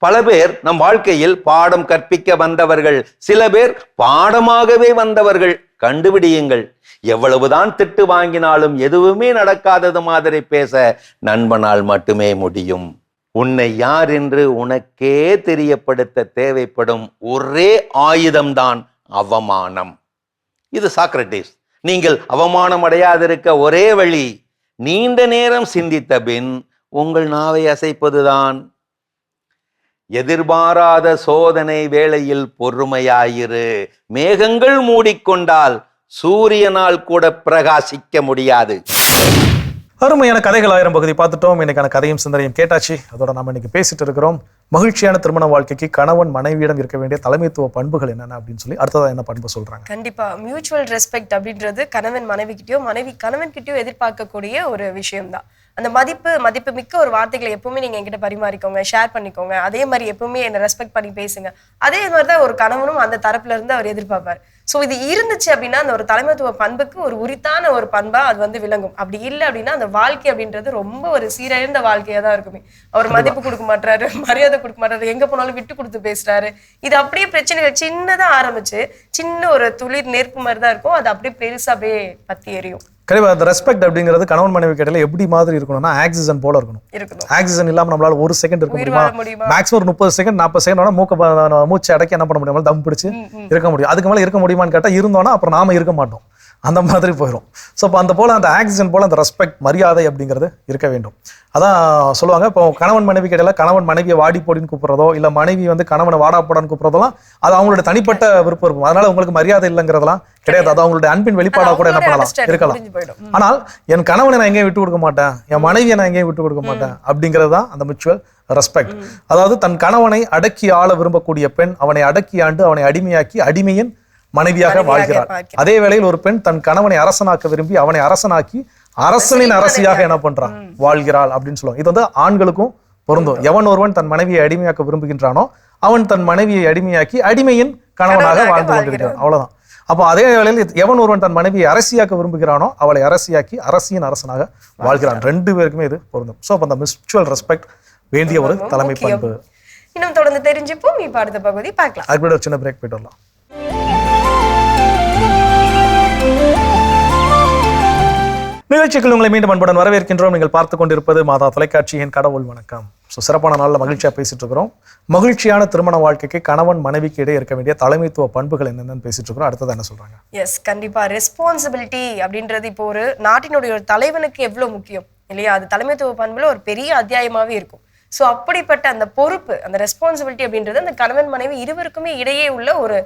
பல பேர் நம் வாழ்க்கையில் பாடம் கற்பிக்க வந்தவர்கள், சில பேர் பாடமாகவே வந்தவர்கள். கண்டுபிடியுங்கள். எவ்வளவுதான் திட்டு வாங்கினாலும் எதுவுமே நடக்காதது மாதிரி பேச நண்பனால் மட்டுமே முடியும். உன்னை யார் என்று உனக்கே தெரியப்படுத்த தேவைப்படும் ஒரே ஆயுதம்தான் அவமானம். இது சாக்ரட்டிஸ். நீங்கள் அவமானம் அடையாதிருக்க ஒரே வழி நீண்ட நேரம் சிந்தித்த பின் உங்கள் நாவை அசைப்பதுதான். எதிர்பாராத சோதனை வேளையில் பொறுமையாயிரு. மேகங்கள் மூடிக்கொண்டால் சூரியனால் கூட பிரகாசிக்க முடியாது. அருமையான கதைகள் 1000 பகுதி பார்த்துட்டோம். இன்னைக்கான கதையும் சிந்தனையும் கேட்டாச்சு. அதோட நம்ம இன்னைக்கு பேசிட்டு இருக்கிறோம் மகிழ்ச்சியான திருமண வாழ்க்கைக்கு கணவன் மனைவியிடம் இருக்க வேண்டிய தலைமைத்துவ பண்புகள் என்னென்ன அப்படின்னு சொல்லி அடுத்ததா என்ன பண்பு சொல்றாங்க. கண்டிப்பா மியூச்சுவல் ரெஸ்பெக்ட் அப்படின்றது கணவன் மனைவி கிட்டயோ மனைவி கணவன் கிட்டயோ எதிர்பார்க்கக்கூடிய ஒரு விஷயம்தான். அந்த மதிப்பு மிக்க ஒரு வார்த்தைகளை எப்பவுமே நீங்க என்கிட்ட பரிமாறிக்கோங்க, ஷேர் பண்ணிக்கோங்க. அதே மாதிரி எப்பவுமே என்ன ரெஸ்பெக்ட் பண்ணி பேசுங்க. அதே மாதிரிதான் ஒரு கணவனும் அந்த தரப்புல இருந்து அவர் எதிர்பார்ப்பார். சோ இது இருந்துச்சு அப்படின்னா அந்த ஒரு தலைமைத்துவ பண்புக்கு ஒரு உரித்தான ஒரு பண்பா அது விளங்கும். அப்படி இல்லை அப்படின்னா அந்த வாழ்க்கை அப்படின்றது ரொம்ப ஒரு சீரழிந்த வாழ்க்கையா தான் இருக்குமே. அவர் மதிப்பு கொடுக்க மாட்டாரு, மரியாதை கொடுக்க மாட்டாரு, எங்க போனாலும் விட்டு கொடுத்து பேசுறாரு. இது அப்படியே பிரச்சனைகள் சின்னதா ஆரம்பிச்சு சின்ன ஒரு துளிர் நெருப்பு மாதிரி தான் இருக்கும். அது அப்படியே பெருசா அப்படியே பத்தி எரியும். கண்டிப்பா அந்த ரெஸ்பெக்ட் அப்படிங்கிறது கணவன் மனைவி இடையில எப்படி மாதிரி இருக்கணும்னா ஆக்சிஜன் போல இருக்கணும். ஆக்சிஜன் இல்லாம நம்மளால ஒரு செகண்ட் இருக்க முடியுமா? மேக்ஸிமம் 30 செகண்ட் 40 செகண்ட் மூச்சு அடக்கி என்ன பண்ண முடியும், தம் பிடிச்சு இருக்க முடியும். அதுக்கு மேல இருக்க முடியுமான்னு கேட்டா இருந்தோம்னா அப்புறம் நாம இருக்க மாட்டோம். அந்த மாதிரி போயிடும். ஸோ இப்போ அந்த போல அந்த ஆக்சிஜன் போல அந்த ரெஸ்பெக்ட் மரியாதை அப்படிங்கிறது இருக்க வேண்டும். அதான் சொல்லுவாங்க. இப்போ கணவன் மனைவி இடையில கணவன் மனைவியை வாடி போடின்னு கூப்பிடுறதோ இல்ல மனைவி கணவனை வாடா போடான்னு கூப்பிடுறதெல்லாம் அது அவங்களோட தனிப்பட்ட விருப்பம் இருக்கும். அதனால உங்களுக்கு மரியாதை இல்லைங்கிறதெல்லாம் கிடையாது. அது அவங்களுடைய அன்பின் வெளிப்பாடா கூட என்ன பண்ணலாம் இருக்கலாம். ஆனால் என் கணவனை நான் எங்கேயும் விட்டு கொடுக்க மாட்டேன், என் மனைவியை நான் எங்கேயும் விட்டு கொடுக்க மாட்டேன் அப்படிங்கிறது தான் அந்த மியூச்சுவல் ரெஸ்பெக்ட். அதாவது தன் கணவனை அடக்கி ஆள விரும்பக்கூடிய பெண் அவனை அடக்கி ஆண்டு அவனை அடிமையாக்கி அடிமையின் மனைவியாக வாழ்கிறாள். அதே வேளையில் ஒரு பெண் தன் கணவனை அரசனாக்க விரும்பி அவனை அரசனாக்கி அரசனின் அரசியாக என்ன பண்றான் வாழ்கிறாள் அப்படின்னு சொல்லுவாங்க. இது ஆண்களுக்கும் பொருந்தும். எவன் ஒருவன் தன் மனைவியை அடிமையாக்க விரும்புகின்றானோ அவன் தன் மனைவியை அடிமையாக்கி அடிமையின் கணவனாக வாழ்ந்து கொண்டிருக்கிறான். அவ்வளவுதான். அப்போ அதே வேளையில் எவன் ஒருவன் தன் மனைவியை அரசியாக்க விரும்புகிறானோ அவளை அரசியாக்கி அரசியின் அரசனாக வாழ்கிறான். 2 பேருக்குமே இது பொருந்தும். ஸோ அப்போ அந்த மியூச்சுவல் ரெஸ்பெக்ட் வேண்டிய ஒரு தலைமை பண்பு. இன்னும் தொடர்ந்து தெரிஞ்சுப்போம். இப்ப அடுத்த பகுதி பார்க்கலாம். அதுக்கு ஒரு சின்ன பிரேக் போயிட்டு வரலாம். நிகழ்ச்சிகள் உங்களை மீண்டும் அன்புடன் வரவேற்கின்றோம். நீங்கள் பார்த்து கொண்டிருப்பது மாதா தொலைக்காட்சியின் கடவுள் வணக்கம். சிறப்பான நாளில் மகிழ்ச்சியா பேசிட்டு இருக்கிறோம். மகிழ்ச்சியான திருமண வாழ்க்கைக்கு கணவன் மனைவிக்கு இடையே இருக்க வேண்டிய தலைமைத்துவ பண்புகள் என்னென்னு பேசிட்டு இருக்கிறோம். அடுத்தது என்ன சொல்றாங்க? எஸ், கண்டிப்பா ரெஸ்பான்சிபிலிட்டி அப்படின்றது இப்போ ஒரு நாட்டினுடைய ஒரு தலைவனுக்கு எவ்வளவு முக்கியம் இல்லையா? அது தலைமைத்துவ பண்புல ஒரு பெரிய அத்தியாயமாவே இருக்கும். ஸோ அப்படிப்பட்ட அந்த பொறுப்பு, அந்த ரெஸ்பான்சிபிலிட்டி அப்படின்றது அந்த கணவன் மனைவி இருவருக்குமே இடையே உள்ள ஒரு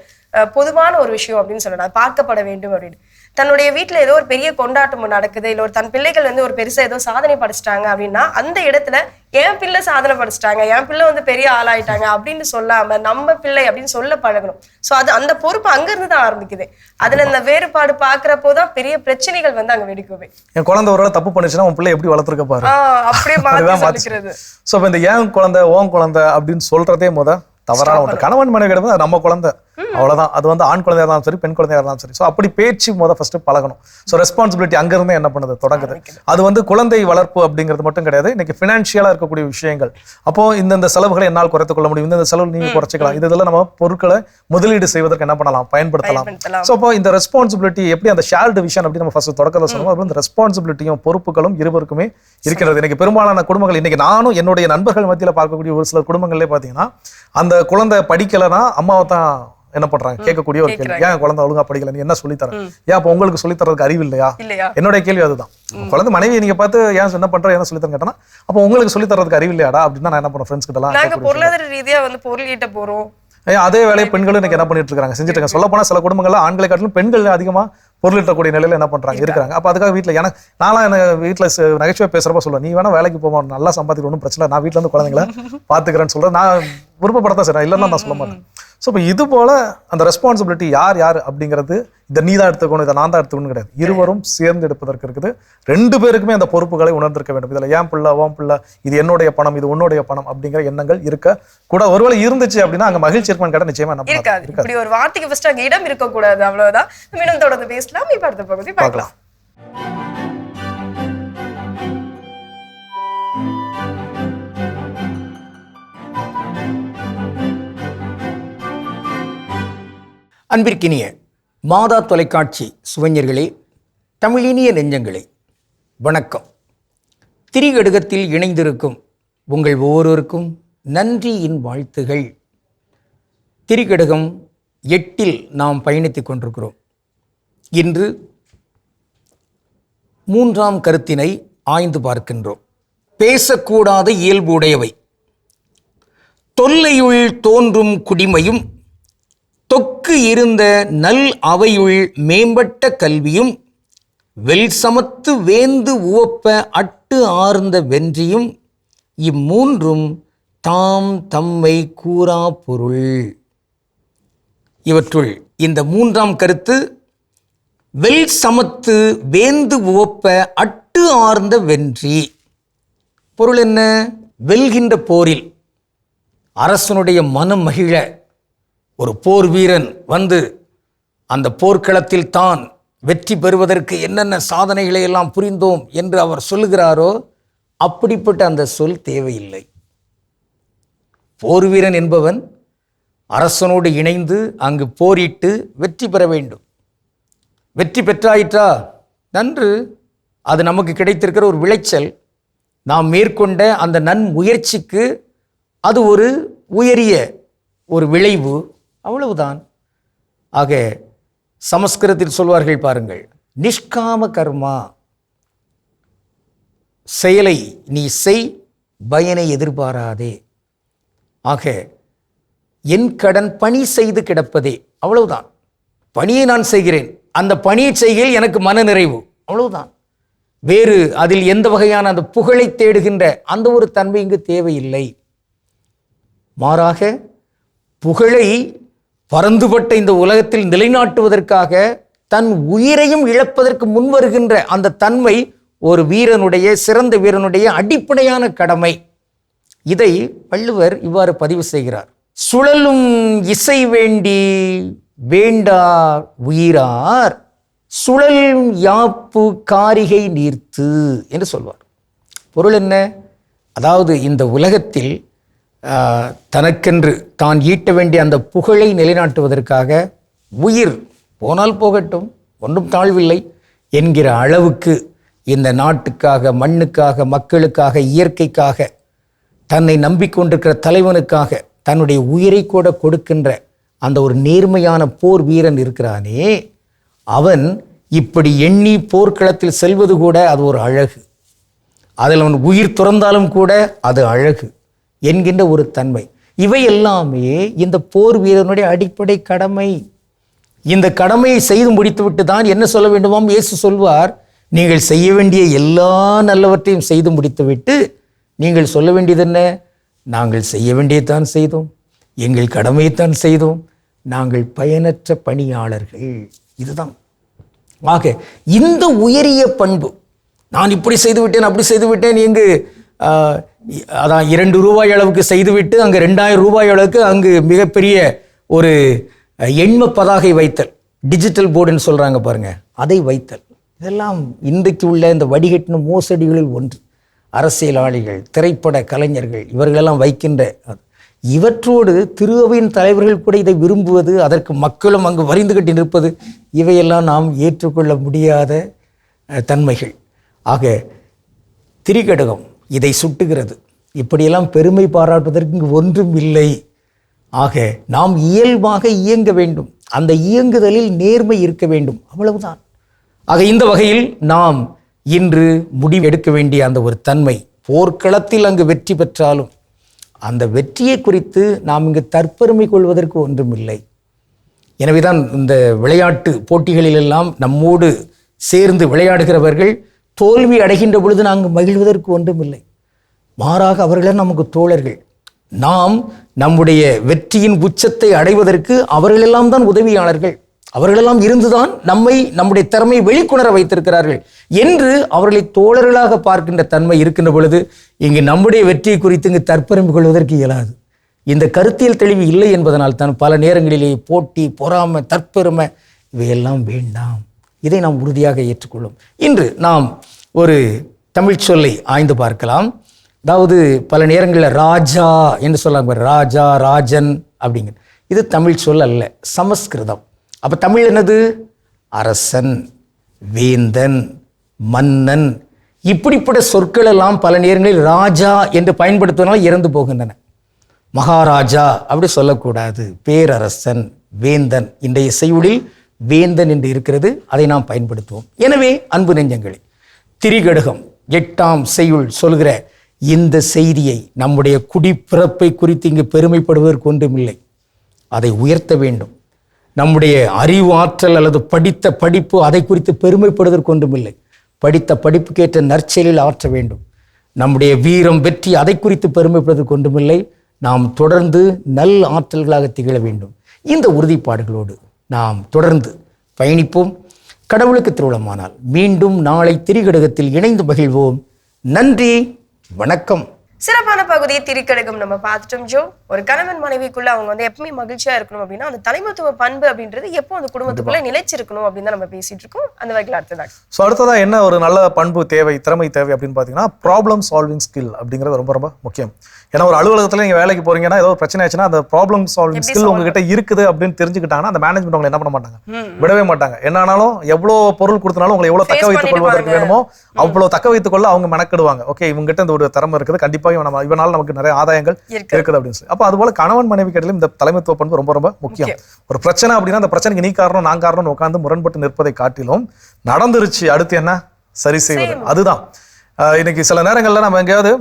பொதுவான ஒரு விஷயம் அப்படின்னு சொல்லலாம். பார்க்கப்பட வேண்டும் அப்படின்னு. தன்னுடைய வீட்டுல ஏதோ ஒரு பெரிய கொண்டாட்டம் நடக்குது, இல்லை ஒரு தன் பிள்ளைகள் ஒரு பெருசா ஏதோ சாதனை படைச்சிட்டாங்க அப்படின்னா அந்த இடத்துல என் பிள்ளை சாதனை படைச்சிட்டாங்க, என் பிள்ளை பெரிய ஆளாயிட்டாங்க அப்படின்னு சொல்லாம நம்ம பிள்ளை அப்படின்னு சொல்ல பழகணும். ஸோ அது அந்த பொறுப்பு அங்க இருந்து தான் ஆரம்பிக்குது. அதுல இந்த வேறுபாடு பாக்குறப்போதான் பெரிய பிரச்சனைகள் அங்க வெடிக்குமே. என் குழந்தை ஒரு தப்பு பண்ணுச்சுன்னா உன் பிள்ளை எப்படி வளர்த்துருக்க பாரு, அப்படியே மாத்திக்கிறது. ஸோ இந்த ஏன் குழந்தை ஓன் குழந்தை அப்படின்னு சொல்றதே தவறான ஒன்று. கணவன் மனைவி கிடையாது நம்ம குழந்தை, அவ்வளவுதான். அது ஆண் குழந்தையா இருந்தாலும் சரி பெண் குழந்தையா இருந்தாலும் சரி. ஸோ அப்படி பேச்சு ஃபர்ஸ்ட் பழகணும். ஸோ ரெஸ்பான்சிபிலிட்டி அங்கிருந்து என்ன பண்ணுது தொடங்குது. அது குழந்தை வளர்ப்பு அப்படிங்கிறது மட்டும் கிடையாது. இன்னைக்கு பினான்சியலா இருக்கக்கூடிய விஷயங்கள். அப்போ இந்த செலவுகளை என்னால் குறைத்துக் கொள்ள முடியும், இந்த செலவு நீங்க குறைச்சிக்கலாம். இதெல்லாம் நம்ம பொருட்களை முதலீடு செய்வதற்கு என்ன பண்ணலாம், பயன்படுத்தலாம். ஸோ அப்போ இந்த ரெஸ்பான்சிபிலிட்டி எப்படி அந்த ஷேர்டு விஷன் அப்படி நம்ம ஃபர்ஸ்ட் தொடக்கத்தை சொல்லுவோம். அப்போ இந்த ரெஸ்பான்சிபிலிட்டியும் பொறுப்புகளும் இருவருக்குமே இருக்கிறது. இன்னைக்கு பெரும்பாலான குடும்பங்கள், இன்னைக்கு நானும் என்னுடைய நண்பர்கள் மத்தியில் பார்க்கக்கூடிய ஒரு சில குடும்பங்களே பார்த்தீங்கன்னா அந்த குழந்தை படிக்கலைன்னா அம்மாவை தான் என்ன பண்றாங்க கேட்கக்கூடிய ஒரு கேள்வி. ஏன் குழந்தை ஒழுங்கா படிக்கல, நீ என்ன சொல்லித்தர, ஏன் அப்ப உங்களுக்கு சொல்லித்தரதுக்கு அறிவு இல்லையா? என்னுடைய கேள்வி அதுதான். குழந்தை மனைவி நீங்க பார்த்து ஏன் என்ன பண்ற என்ன சொல்லித்தரேன் கேட்டா அப்ப உங்களுக்கு சொல்லித்தரதுக்கு அறிவு இல்லையாடா அப்படின்னு நான் என்ன பண்ணுவேன் ஃப்ரெண்ட்ஸ் கிட்ட எல்லாம். பொருளாதார ரீதியா பொருள் ஈட்ட போறோம். அதே வேலையை பெண்களும் இன்னைக்கு என்ன பண்ணிட்டு இருக்காங்க, செஞ்சுட்டு இருக்காங்க. சொல்ல போனா சில குடும்பங்கள்ல ஆண்களை காட்டிலும் பெண்கள் அதிகமா பொருளிட்டக்கூடிய நிலையில என்ன பண்றாங்க இருக்கிறாங்க. அப்ப அதுக்காக வீட்டுல எனக்கு நான்லாம் என்ன வீட்டுல நகைச்சுவை பேசுறப்ப சொல்லுவேன், நீ வேணா வேலைக்கு போக நல்லா சம்பாதிக்க ஒன்றும் பிரச்சனை, நான் வீட்டுல இருந்து குழந்தைங்களை பாத்துக்கிறேன்னு சொல்றேன். நான் விருப்பப்படத்தான் சரி, இல்லைன்னா நான் சொல்ல மாட்டேன். ஸோ இப்போ இது போல அந்த ரெஸ்பான்சிபிலிட்டி யார் யார் அப்படிங்கிறது இதை நீ தான் எடுத்துக்கணும், இதை நான் தான் எடுத்துக்கணும் கிடையாது. இருவரும் சேர்ந்து எடுப்பதற்கு இருக்குது. 2 பேருக்குமே அந்த பொறுப்புகளை உணர்ந்திருக்க வேண்டும். இதுல ஏன் பிள்ளை ஓம் பிள்ளை, இது என்னுடைய பணம், இது உன்னுடைய பணம் அப்படிங்கிற எண்ணங்கள் இருக்க கூட. ஒருவேளை இருந்துச்சு அப்படின்னா அங்க மகிழ்ச்சி இருப்பான்னு கேட்டா நிச்சயமா என்ன இருக்காது. இப்படி ஒரு வார்த்தைக்கு ஃபர்ஸ்ட் அங்க இடம் இருக்க கூடாது, அவ்வளவுதான். மீண்டும் தொடர்ந்து பேசலாம். இப்ப அடுத்த பகுதி பார்க்கலாம். அன்பிற்கினிய மாதா தொலைக்காட்சி சுவைஞர்களே, தமிழினிய நெஞ்சங்களே வணக்கம். திரிகடுகத்தில் இணைந்திருக்கும் உங்கள் ஒவ்வொருவருக்கும் நன்றியின் வாழ்த்துகள். திரிகடுகம் 8 நாம் பயணித்துக் கொண்டிருக்கிறோம். இன்று 3ஆம் கருத்தினை ஆய்ந்து பார்க்கின்றோம். பேசக்கூடாத இயல்புடையவை. தொல்லையுள் தோன்றும் குடிமையும் தொக்கு இருந்த நல் அவையுள் மேம்பட்ட கல்வியும் வெல் சமத்து வேந்து உவப்ப அட்டு ஆர்ந்த வென்றியும் இம்மூன்றும் தாம் தம்மை கூறா பொருள். இவற்றுள் இந்த 3ஆம் கருத்து வெல் சமத்து வேந்து உவப்ப அட்டு ஆர்ந்த வென்றி. பொருள் என்ன? வெல்கின்ற போரில் அரசனுடைய மனம் மகிழ ஒரு போர் வீரன் வந்து அந்த போர்க்களத்தில் தான் வெற்றி பெறுவதற்கு என்னென்ன சாதனைகளை எல்லாம் புரிந்தோம் என்று அவர் சொல்லுகிறாரோ அப்படிப்பட்ட அந்த சொல் தேவையில்லை. போர் வீரன் என்பவன் அரசனோடு இணைந்து அங்கு போரிட்டு வெற்றி பெற வேண்டும். வெற்றி பெற்றாயிற்றா நன்று, அது நமக்கு கிடைத்திருக்கிற ஒரு விளைச்சல். நாம் மேற்கொண்ட அந்த முயற்சிக்கு அது ஒரு உயரிய ஒரு விளைவு, அவ்வளவுதான். ஆக சமஸ்கிருதத்தில் சொல்வார்கள் பாருங்கள், நிஷ்காம கர்மா. செயலை நீ செய், பயனை எதிர்பாராதே. ஆக என் கடன் பணி செய்து கிடப்பதே, அவ்வளவுதான். பணியை நான் செய்கிறேன், அந்த பணியை செய்கையில் எனக்கு மன நிறைவு, அவ்வளவுதான். வேறு அதில் எந்த வகையான அந்த புகழை தேடுகின்ற அந்த ஒரு தன்மை இங்கு தேவையில்லை. மாறாக புகழை பரந்துபட்ட இந்த உலகத்தில் நிலைநாட்டுவதற்காக தன் உயிரையும் இழப்பதற்கு முன்வருகின்ற அந்த தன்மை ஒரு வீரனுடைய, சிறந்த வீரனுடைய அடிப்படையான கடமை. இதை வள்ளுவர் இவ்வாறு பதிவு செய்கிறார். சுழலும் இசை வேண்டி வேண்டார் உயிரார் சுழலும் யாப்பு காரிகை நீர்த்து என்று சொல்வார். பொருள் என்ன? அதாவது இந்த உலகத்தில் தனக்கென்று தான் ஈட்ட வேண்டிய அந்த புகழை நிலைநாட்டுவதற்காக உயிர் போனால் போகட்டும், ஒன்றும் தாழ்வில்லை என்கிற அளவுக்கு இந்த நாட்டுக்காக, மண்ணுக்காக, மக்களுக்காக, இயற்கைக்காக, தன்னை நம்பிக்கொண்டிருக்கிற தலைவனுக்காக தன்னுடைய உயிரை கூட கொடுக்கின்ற அந்த ஒரு நேர்மையான போர் வீரன் இருக்கிறானே, அவன் இப்படி எண்ணி போர்க்களத்தில் செல்வது கூட அது ஒரு அழகு. அதில் அவன் உயிர் துறந்தாலும் கூட அது அழகு என்கின்ற ஒரு தன்மை. இவை எல்லாமே இந்த போர் வீரனுடைய அடிப்படை கடமை. இந்த கடமையை செய்து முடித்துவிட்டு தான் என்ன சொல்ல வேண்டுமாம்? இயேசு சொல்வார், நீங்கள் செய்ய வேண்டிய எல்லா நல்லவற்றையும் செய்து முடித்துவிட்டு நீங்கள் சொல்ல வேண்டியது என்ன? நாங்கள் செய்ய வேண்டியதான் செய்தோம், எங்கள் கடமையைத்தான் செய்தோம், நாங்கள் பயனற்ற பணியாளர்கள். இதுதான். ஆக இந்த உயரிய பண்பு, நான் இப்படி செய்துவிட்டேன், அப்படி செய்துவிட்டேன், இங்கு அதான் 2 ரூபாய் அளவுக்கு செய்துவிட்டு அங்கு 2000 ரூபாய் அளவுக்கு அங்கு மிகப்பெரிய ஒரு எண்ம பதாகை வைத்தல், டிஜிட்டல் போர்டுன்னு சொல்கிறாங்க பாருங்க, அதை வைத்தல், இதெல்லாம் இன்றைக்கு உள்ள இந்த வடிகட்டின மோசடிகளில் ஒன்று. அரசியலாளிகள், திரைப்பட கலைஞர்கள் இவர்களெல்லாம் வைக்கின்ற இவற்றோடு திருவையின் தலைவர்கள் கூட இதை விரும்புவது, அதற்கு மக்களும் அங்கு வரிந்து கட்டி நிற்பது, இவையெல்லாம் நாம் ஏற்றுக்கொள்ள முடியாத தன்மைகள். ஆக திரிகடுகம் இதை சுட்டுகிறது. இப்படியெல்லாம் பெருமை பாராட்டுவதற்கு இங்கு ஒன்றும் இல்லை. ஆக நாம் இயல்பாக இயங்க வேண்டும், அந்த இயங்குதலில் நேர்மை இருக்க வேண்டும், அவ்வளவுதான். ஆக இந்த வகையில் நாம் இன்று முடிவு எடுக்க வேண்டிய அந்த ஒரு தன்மை, போர்க்களத்தில் அங்கு வெற்றி பெற்றாலும் அந்த வெற்றியை குறித்து நாம் இங்கு தற்பெருமை கொள்வதற்கு ஒன்றும் இல்லை. எனவேதான் இந்த விளையாட்டு போட்டிகளிலெல்லாம் நம்மோடு சேர்ந்து விளையாடுகிறவர்கள் தோல்வி அடைகின்ற பொழுது நாங்கள் மகிழ்வதற்கு ஒன்றும் இல்லை. மாறாக அவர்கள் நமக்கு தோழர்கள். நாம் நம்முடைய வெற்றியின் உச்சத்தை அடைவதற்கு அவர்களெல்லாம் தான் உதவியாளர்கள். அவர்களெல்லாம் இருந்துதான் நம்முடைய திறமையை வெளிக்கொணர வைத்திருக்கிறார்கள் என்று அவர்களை தோழர்களாக பார்க்கின்ற தன்மை இருக்கின்ற பொழுது இங்கு நம்முடைய வெற்றியை குறித்து இங்கு தற்பெருமை கொள்வதற்கு இயலாது. இந்த கருத்தியல் தெளிவு இல்லை என்பதனால் தான் பல நேரங்களிலே போட்டி, பொறாமை, தற்பெருமை இவையெல்லாம் வேண்டாம். இதை நாம் உறுதியாக ஏற்றுக்கொள்ளும். இன்று நாம் ஒரு தமிழ் சொல்லை ஆய்ந்து பார்க்கலாம். அதாவது பல நேரங்களில் ராஜா என்று சொல்லாங்க, ராஜா, ராஜன் அப்படிங்கிற, இது தமிழ் சொல் அல்ல, சமஸ்கிருதம். அப்போ தமிழ் என்னது? அரசன். வேந்தன், மன்னன், இப்படிப்பட்ட சொற்கள் எல்லாம் பல நேரங்களில் ராஜா என்று பயன்படுத்துவதனால் இறந்து போகின்றன. மகாராஜா அப்படி சொல்லக்கூடாது. பேரரசன், வேந்தன். இன்றைய செய்யுளில் வேந்தன் என்று இருக்கிறது, அதை நாம் பயன்படுத்துவோம். எனவே அன்பு நெஞ்சங்களே, திரிகடுகம் 8ஆம் செய்யுள் சொல்கிற இந்த செய்தியை, நம்முடைய குடிப்பிறப்பை குறித்து இங்கு பெருமைப்படுவதற்கு ஒன்றுமில்லை, அதை உயர்த்த வேண்டும். நம்முடைய அறிவு ஆற்றல் அல்லது படித்த படிப்பு, அதை குறித்து பெருமைப்படுவதற்கு ஒன்றுமில்லை, படித்த படிப்புக்கேற்ற நற்செயலில் ஆற்ற வேண்டும். நம்முடைய வீரம், வெற்றி, அதை குறித்து பெருமைப்படுவதற்கு ஒன்றுமில்லை, நாம் தொடர்ந்து நல் ஆற்றல்களாக திகழ வேண்டும். இந்த உறுதிப்பாடுகளோடு நாம் தொடர்ந்து பயணிப்போம். கடவுளுக்கு திருவுளமானால் மீண்டும் நாளை திரிகடுகத்தில் இணைந்து மகிழ்வோம். நன்றி, வணக்கம். சிறப்பான பகுதி திரிகடுகம் நம்ம பார்த்துட்டோம் ஜோ. ஒரு கணவன் மனைவிக்குள்ள அவங்க வந்து எப்பவுமே மகிழ்ச்சியா இருக்கணும் அப்படின்னா அந்த தலைமைத்துவ பண்பு அப்படின்றது எப்போ அந்த குடும்பத்துக்குள்ள நிலைச்சிருக்கணும் அப்படின்னு தான் நம்ம பேசிட்டு இருக்கோம். அந்த வகையில் அடுத்ததா என்ன ஒரு நல்ல பண்பு தேவை, திறமை தேவை அப்படின்னு பாத்தீங்கன்னா ப்ராப்ளம் சால்விங் ஸ்கில் அப்படிங்கிறது ரொம்ப ரொம்ப முக்கியம். ஏன்னா ஒரு அலுவலகத்துல நீங்க வேலைக்கு போறீங்கன்னா ஏதோ ஒரு பிரச்சனை ஆச்சுன்னா அந்த ப்ராப்ளம் சால்விங் ஸ்கில் உங்ககிட்ட இருக்குது அப்படின்னு தெரிஞ்சுக்கிட்டாங்கன்னா அந்த மேனேஜ்மெண்ட் உங்களை என்ன பண்ண மாட்டாங்க, விடவே மாட்டாங்க. என்ன ஆனாலும் எவ்வளவு பொருள் கொடுத்தனாலும் உங்களை எவ்வளவு தக்க வைத்துக் கொள்வதற்கு வேணுமோ அவ்வளவு தக்க வைத்துக் கொள்ள அவங்க மெனக்கிடுவாங்க. ஓகே, இவங்க கிட்ட இந்த ஒரு திறமை இருக்குது, கண்டிப்பா இவனால நமக்கு நிறைய ஆதாயங்கள் இருக்குது அப்படின்னு சொல்லி. அப்ப அது போல கணவன் மனைவி கிட்டலும் இந்த தலைமைத்துவ பண்பு ரொம்ப ரொம்ப முக்கியம். ஒரு பிரச்சனை அப்படின்னா அந்த பிரச்சனைக்கு நீ காரணம் நான் காரணம் உட்கார்ந்து முரண்பட்டு நிற்பதை காட்டிலும் நடந்துருச்சு, அடுத்து என்ன சரி செய்வது, அதுதான். இன்னைக்கு சில நேரங்கள்ல நம்ம எங்கேயாவது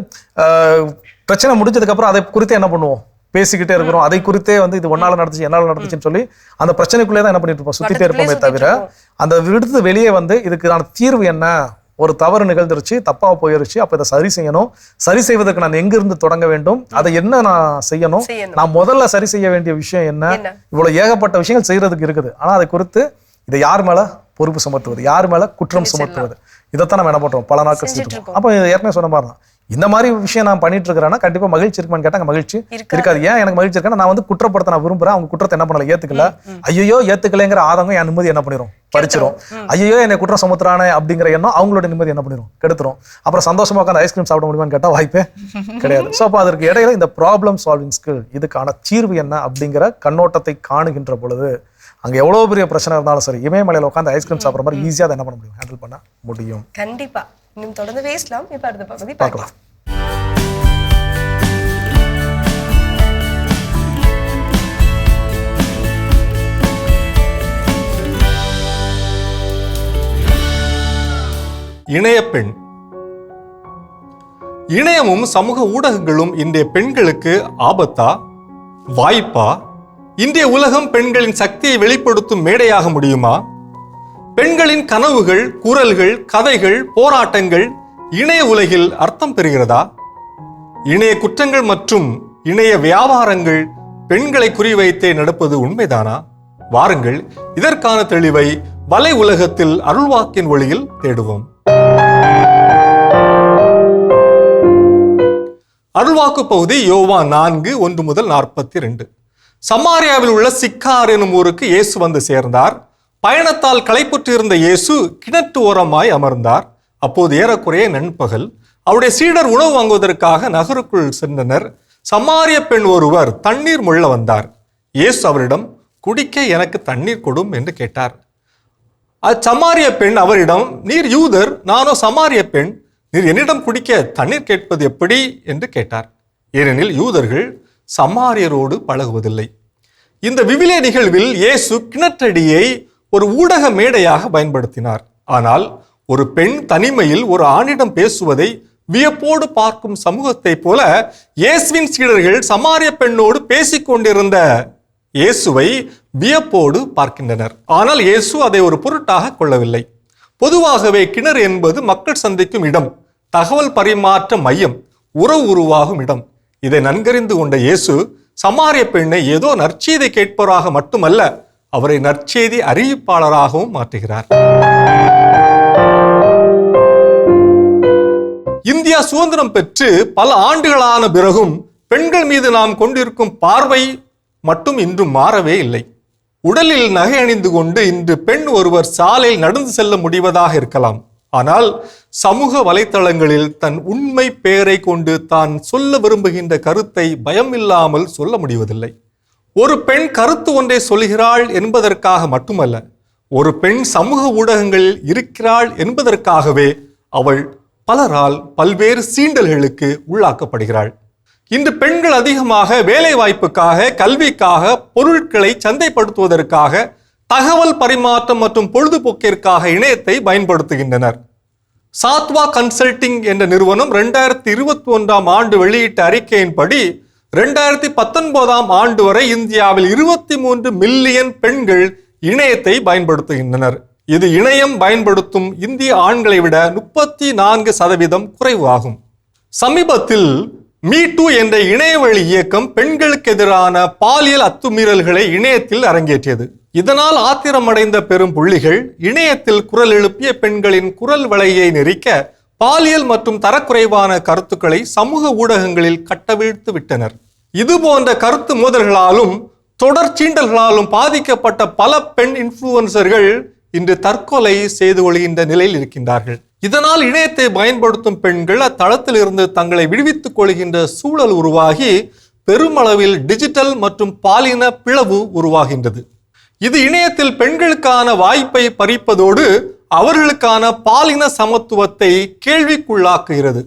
பிரச்சனை முடிஞ்சதுக்கு அப்புறம் அதை குறித்து என்ன பண்ணுவோம், பேசிக்கிட்டே இருக்கிறோம். அதை குறித்தே வந்து இது ஒன்னால நடந்துச்சு என்னால நடந்துச்சுன்னு சொல்லி அந்த பிரச்சனைக்குள்ளே தான் என்ன பண்ணிட்டு இருப்போம், சுத்திட்டே இருப்போமே தவிர அந்த விடுத்து வெளியே வந்து இதுக்கான தீர்வு என்ன, ஒரு தவறு நிகழ்ந்துருச்சு, தப்பா போயிருச்சு, அப்ப இதை சரி செய்யணும், சரி செய்வதற்கு நான் எங்கிருந்து தொடங்க வேண்டும், அதை என்ன நான் செய்யணும், நான் முதல்ல சரி செய்ய வேண்டிய விஷயம் என்ன, இவ்வளவு ஏகப்பட்ட விஷயங்கள் செய்யறதுக்கு இருக்குது. ஆனா அதை குறித்து இதை யார் மேல பொறுப்பு சுமத்துவது, யார் மேல குற்றம் சுமத்துவது, இதைத்தான் நம்ம என்ன பண்றோம், பல நாட்கள் செஞ்சுட்டு இருக்கோம். அப்ப ஏற்கனவே சொன்ன மாதிரி தான் இந்த மாதிரி விஷயம் நான் பண்ணிட்டு இருக்கிறேன்னா கண்டிப்பா மகிழ்ச்சி இருக்குமான்னு கேட்டாங்க, மகிழ்ச்சி இருக்காது. ஏன் எனக்கு மகிழ்ச்சி இருக்கா, நான் வந்து குற்றப்படுத்த நான் விரும்புறேன், அவங்க குற்றத்தை என்ன பண்ணல ஏத்துக்கல, ஐயோ ஏத்துக்கலைங்கிற ஆதங்கம் என் நிம்மதி என்ன பண்ணிரும், பறிச்சிரும். ஐயோ என்னை குற்றம் சுமத்துறானே அப்படிங்கிற எண்ணம் அவங்களோட நிம்மதி என்ன பண்ணிரும், கெடுத்துரும். அப்புறம் சந்தோஷமா உட்காந்து ஐஸ்கிரீம் சாப்பிட முடியுமான்னு கேட்டா வாய்ப்பே கிடையாது. ஸோ அப்போ அதற்கு இடையில இந்த ப்ராப்ளம் சால்விங் ஸ்கில், இதுக்கான தீர்வு என்ன அப்படிங்கிற கண்ணோட்டத்தை காணுகின்ற பொழுது அங்க எவ்வளவு பெரிய பிரச்சனை இருந்தாலும் சரி, இமயமலையில உட்காந்து ஐஸ்கிரீம் சாப்பிட்ற மாதிரி ஈஸியா அதை என்ன பண்ண முடியும், ஹேண்டில் பண்ண முடியும். கண்டிப்பா இன்னும் தொடர்ந்து பேசலாம். இப்ப அடுத்த பகுதி பார்க்கலாம். இணைய பெண். இணையமும் சமூக ஊடகங்களும் இன்றைய பெண்களுக்கு ஆபத்தா, வாய்ப்பா? இன்றைய உலகம் பெண்களின் சக்தியை வெளிப்படுத்தும் மேடையாக முடியுமா? பெண்களின் கனவுகள், குரல்கள், கதைகள், போராட்டங்கள் இணைய உலகில் அர்த்தம் பெறுகிறதா? இணைய குற்றங்கள் மற்றும் இணைய வியாபாரங்கள் பெண்களை குறிவைத்தே நடப்பது உண்மைதானா? வாருங்கள், இதற்கான தெளிவை வலை உலகத்தில் அருள்வாக்கின் ஒளியில் தேடுவோம். அருள்வாக்கு பகுதி யோவான் 4:1-42. சமாரியாவில் உள்ள சிக்கார் எனும் ஊருக்கு இயேசு வந்து சேர்ந்தார். பயணத்தால் களைப்புற்றிருந்த இயேசு கிணற்று ஓரமாய் அமர்ந்தார். அப்போது ஏறக்குறைய நண்பகல். அவருடைய சீடர் உணவு வாங்குவதற்காக நகருக்குள் சென்றனர். சமாரிய பெண் ஒருவர் தண்ணீர் முள்ள வந்தார். இயேசு அவரிடம், குடிக்க எனக்கு தண்ணீர் கொடும் என்று கேட்டார். அச்சமாரிய பெண் அவரிடம், நீர் யூதர், நானோ சமாரிய பெண், நீர் என்னிடம் குடிக்க தண்ணீர் கேட்பது எப்படி என்று கேட்டார். ஏனெனில் யூதர்கள் சமாரியரோடு பழகுவதில்லை. இந்த விவிலிய நிகழ்வில் இயேசு கிணற்றடியை ஒரு ஊடக மேடையாக பயன்படுத்தினார். ஆனால் ஒரு பெண் தனிமையில் ஒரு ஆணிடம் பேசுவதை வியப்போடு பார்க்கும் சமூகத்தை போல இயேசுவின் சீடர்கள் சமாரிய பெண்ணோடு பேசிக் கொண்டிருந்த இயேசுவை வியப்போடு பார்க்கின்றனர். ஆனால் இயேசு அதை ஒரு பொருட்டாக கொள்ளவில்லை. பொதுவாகவே கிணறு என்பது மக்கள் சந்திக்கும் இடம், தகவல் பரிமாற்ற மையம், உறவு உருவாகும் இடம். இதை நன்கறிந்து கொண்ட இயேசு சமாரிய பெண்ணை ஏதோ நற்செய்தி கேட்பவராக மட்டுமல்ல, அவரை நற்செய்தி அறிவிப்பாளராகவும் மாற்றுகிறார். இந்தியா சுதந்திரம் பெற்று பல ஆண்டுகளான பிறகும் பெண்கள் மீது நாம் கொண்டிருக்கும் பார்வை மட்டும் இன்று மாறவே இல்லை. உடலில் நகை அணிந்து கொண்டு இன்று பெண் ஒருவர் சாலையில் நடந்து செல்ல முடிவதாக இருக்கலாம். ஆனால் சமூக வலைத்தளங்களில் தன் உண்மை பெயரை கொண்டு தான் சொல்ல விரும்புகின்ற கருத்தை பயமில்லாமல் சொல்ல முடிவதில்லை. ஒரு பெண் கருத்து ஒன்றை சொல்கிறாள் என்பதற்காக மட்டுமல்ல, ஒரு பெண் சமூக ஊடகங்களில் இருக்கிறாள் என்பதற்காகவே அவள் பலரால் பல்வேறு சீண்டல்களுக்கு உள்ளாக்கப்படுகிறாள். இன்று பெண்கள் அதிகமாக வேலை வாய்ப்புக்காக, கல்விக்காக, பொருட்களை சந்தைப்படுத்துவதற்காக, தகவல் பரிமாற்றம் மற்றும் பொழுதுபோக்கிற்காக இணையத்தை பயன்படுத்துகின்றனர். சாத்வா கன்சல்டிங் என்ற நிறுவனம் 2021 ஆண்டு வெளியிட்ட அறிக்கையின்படி 2019 ஆண்டு வரை இந்தியாவில் 23 மில்லியன் பெண்கள் இணையத்தை பயன்படுத்துகின்றனர். இது இணையம் பயன்படுத்தும் இந்திய ஆண்களை விட 34% குறைவு ஆகும். சமீபத்தில் மீ டூ என்ற இணையவழி இயக்கம் பெண்களுக்கு எதிரான பாலியல் அத்துமீறல்களை இணையத்தில் அரங்கேற்றியது. இதனால் ஆத்திரமடைந்த பெரும் புள்ளிகள் இணையத்தில் குரல் எழுப்பிய பெண்களின் குரல் வளையை நெரிக்க பாலியல் மற்றும் தரக்குறைவான கருத்துக்களை சமூக ஊடகங்களில் கட்டவிழ்த்து விட்டனர். இது போன்ற கருத்து மோதல்களாலும் தொடர் சீண்டல்களாலும் பாதிக்கப்பட்ட பல பெண் இன்ஃப்ளூயன்சர்கள் இன்று தற்கொலை செய்து கொள்கின்ற நிலையில் இருக்கின்றார்கள். இதனால் இணையத்தை பயன்படுத்தும் பெண்கள் அத்தளத்தில் இருந்து தங்களை விடுவித்துக் கொள்கின்ற சூழல் உருவாகி பெருமளவில் டிஜிட்டல் மற்றும் பாலின பிளவு உருவாகின்றது. இது இணையத்தில் பெண்களுக்கான வாய்ப்பை பறிப்பதோடு அவர்களுக்கான பாலின சமத்துவத்தை கேள்விக்குள்ளாக்குகிறது.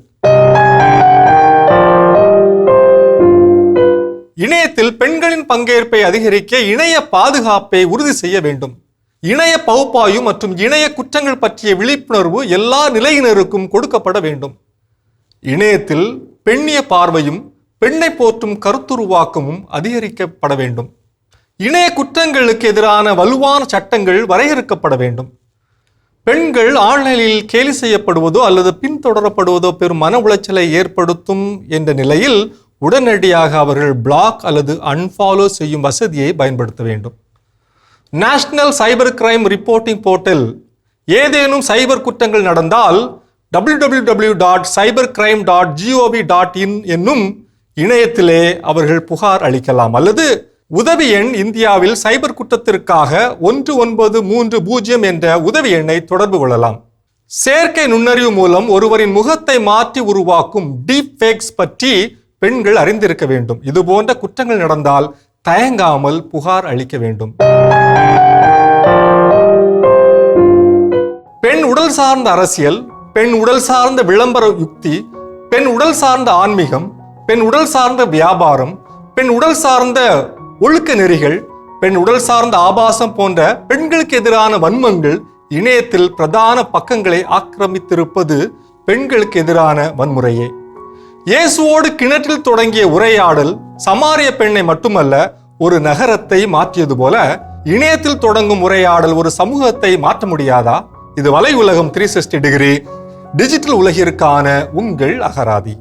இணையத்தில் பெண்களின் பங்கேற்பை அதிகரிக்க இணைய பாதுகாப்பை உறுதி செய்ய வேண்டும். இணைய பகுப்பாய்வு மற்றும் இணைய குற்றங்கள் பற்றிய விழிப்புணர்வு எல்லா நிலையினருக்கும் கொடுக்கப்பட வேண்டும். இணையத்தில் பெண்ணிய பார்வையும் பெண்ணை போற்றும் கருத்துருவாக்கமும் அதிகரிக்கப்பட வேண்டும். இணைய குற்றங்களுக்கு எதிரான வலுவான சட்டங்கள் வரையறுக்கப்பட வேண்டும். பெண்கள் ஆன்லைனில் கேலி செய்யப்படுவதோ அல்லது பின்தொடரப்படுவதோ பெரும் மன உளைச்சலை ஏற்படுத்தும் என்ற நிலையில் உடனடியாக அவர்கள் பிளாக் அல்லது அன்ஃபாலோ செய்யும் வசதியை பயன்படுத்த வேண்டும். National cyber crime reporting portal ஏதேனும் சைபர் குற்றங்கள் நடந்தால் www.cybercrime.gov.in என்னும் இணையத்திலே அவர்கள் புகார் அளிக்கலாம். அல்லது உதவி எண் இந்தியாவில் சைபர் குற்றத்திற்காக 1930 என்ற உதவி எண்ணை தொடர்பு கொள்ளலாம். செயற்கை நுண்ணறிவு மூலம் ஒருவரின் முகத்தை மாற்றி உருவாக்கும் டீப் ஃபேக்ஸ் பற்றி பெண்கள் அறிந்திருக்க வேண்டும். இது போன்ற குற்றங்கள் நடந்தால் தயங்காமல் புகார் அளிக்க வேண்டும். பெண் உடல் சார்ந்த அரசியல், பெண் உடல் சார்ந்த விளம்பர யுக்தி, பெண் உடல் சார்ந்த ஆன்மீகம், பெண் உடல் சார்ந்த வியாபாரம், பெண் உடல் சார்ந்த ஒழுக்க நெறிகள், பெண் உடல் சார்ந்த ஆபாசம் போன்ற பெண்களுக்கு எதிரான வன்மங்கள் இணையத்தில் பிரதான பக்கங்களை ஆக்கிரமித்திருப்பது பெண்களுக்கு எதிரான வன்முறையே. இயேசுவோடு கிணற்றில் தொடங்கிய உரையாடல் சமாரிய பெண்ணை மட்டுமல்ல ஒரு நகரத்தை மாற்றியது போல இணையத்தில் தொடங்கும் உரையாடல் ஒரு சமூகத்தை மாற்ற முடியாதா? இது வலை உலகம் 360 டிகிரி டிஜிட்டல் உலகிற்கான உங்கள் அகராதி.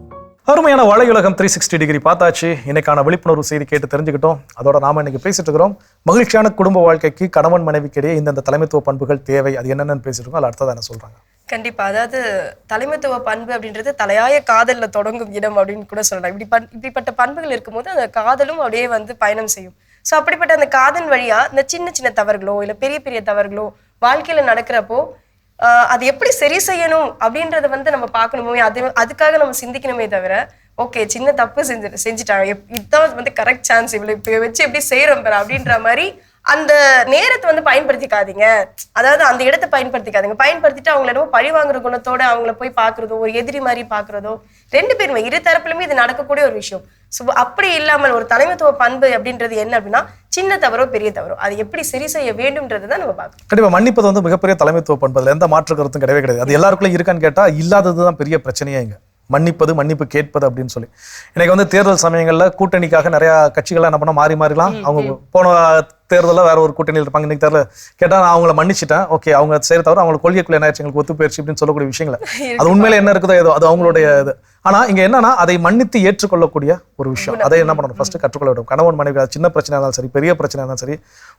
அருமையான வலையுலகம் 360 டிகிரி பார்த்தாச்சு. இன்னைக்கான விழிப்புணர்வு செய்தி கேட்டு தெரிஞ்சுக்கிட்டோம். அதோட நாம இன்னைக்கு பேசிட்டு இருக்கிறோம் மகிழ்ச்சியான குடும்ப வாழ்க்கைக்கு கணவன் மனைவிக்கிடையே இந்த தலைமைத்துவ பண்புகள் தேவை, அது என்னென்னு பேசிட்டு இருக்கோம். அது அடுத்ததான் என்ன சொல்றாங்க? கண்டிப்பா, அதாவது தலைமைத்துவ பண்பு அப்படின்றது தலையாய காதல்ல தொடங்கும் இடம் அப்படின்னு கூட சொல்லலாம். இப்படிப்பட்ட பண்புகள் இருக்கும்போது அந்த காதலும் அப்படியே பயணம் செய்யும். ஸோ அப்படிப்பட்ட அந்த காதல் வழியா இந்த சின்ன சின்ன தவறுகளோ இல்லை பெரிய பெரிய தவறுகளோ வாழ்க்கையில நடக்கிறப்போ அது எப்படி சரி செய்யணும் அப்படின்றத நம்ம பார்க்கணுமே, அதுக்காக நம்ம சிந்திக்கணுமே தவிர ஓகே சின்ன தப்பு செஞ்சுட்டாங்க, இதுதான் கரெக்ட் சான்ஸ், இவ்வளவு இப்ப வச்சு எப்படி செய்யறோம் அப்படின்ற மாதிரி அந்த நேரத்தை பயன்படுத்திக்காதீங்க. அதாவது அந்த இடத்தை பயன்படுத்திக்காதீங்க. பயன்படுத்திட்டு அவங்கள ரொம்ப பழி வாங்குற குணத்தோட அவங்கள போய் பாக்குறதோ, ஒரு எதிரி மாதிரி பாக்குறதோ, ரெண்டு பேருமே இரு தரப்புலுமே இது நடக்கக்கூடிய ஒரு விஷயம். ஸோ அப்படி இல்லாமல் ஒரு தலைமைத்துவ பண்பு அப்படின்றது என்ன அப்படின்னா சின்ன தவறோ பெரிய தவறோ அது எப்படி சரி செய்ய வேண்டும்ன்றதை தான் நம்ம பார்க்கணும். கண்டிப்பா மிகப்பெரிய மிகப்பெரிய தலைமைத்துவ பண்பு, அதுல எந்த மாற்று கருத்தும் கிடையவே கிடையாது. அது எல்லாருக்குள்ள இருக்கான்னு கேட்டா இல்லாததுதான் பெரிய பிரச்சனையே. இங்க மன்னிப்பு கேட்பது அப்படின்னு சொல்லி இன்னைக்கு தேர்தல் சமயங்கள்ல கூட்டணிக்காக நிறைய கட்சிகள் என்ன பண்ண மாறிலாம். அவங்க போன தேர்தலில் வேற ஒரு கூட்டணியில் இருப்பாங்க. இன்னைக்கு தேர்தல் கேட்டால் நான் அவங்கள மன்னிச்சிட்டேன், ஓகே அவங்க செய்ய தவிர அவங்க கொள்கைக்குள்ள என்ன ஆயிடுச்சு, எங்களுக்கு ஒத்து போயிடுச்சு அப்படின்னு சொல்லக்கூடிய விஷயங்களை அது உண்மையில என்ன இருக்குதோ ஏதோ அது அவங்களுடைய இது. ஆனா இங்க என்னன்னா அதை மன்னித்து ஏற்றுக்கொள்ளக்கூடிய ஒரு விஷயம், அதை என்ன பண்ணணும் ஃபர்ஸ்ட் கற்றுக்கொள்ள வேண்டும். கணவன் மனைவி சின்ன பிரச்சனை இருந்தாலும் சரி பெரிய பிரச்சனை இருந்தாலும் சரி,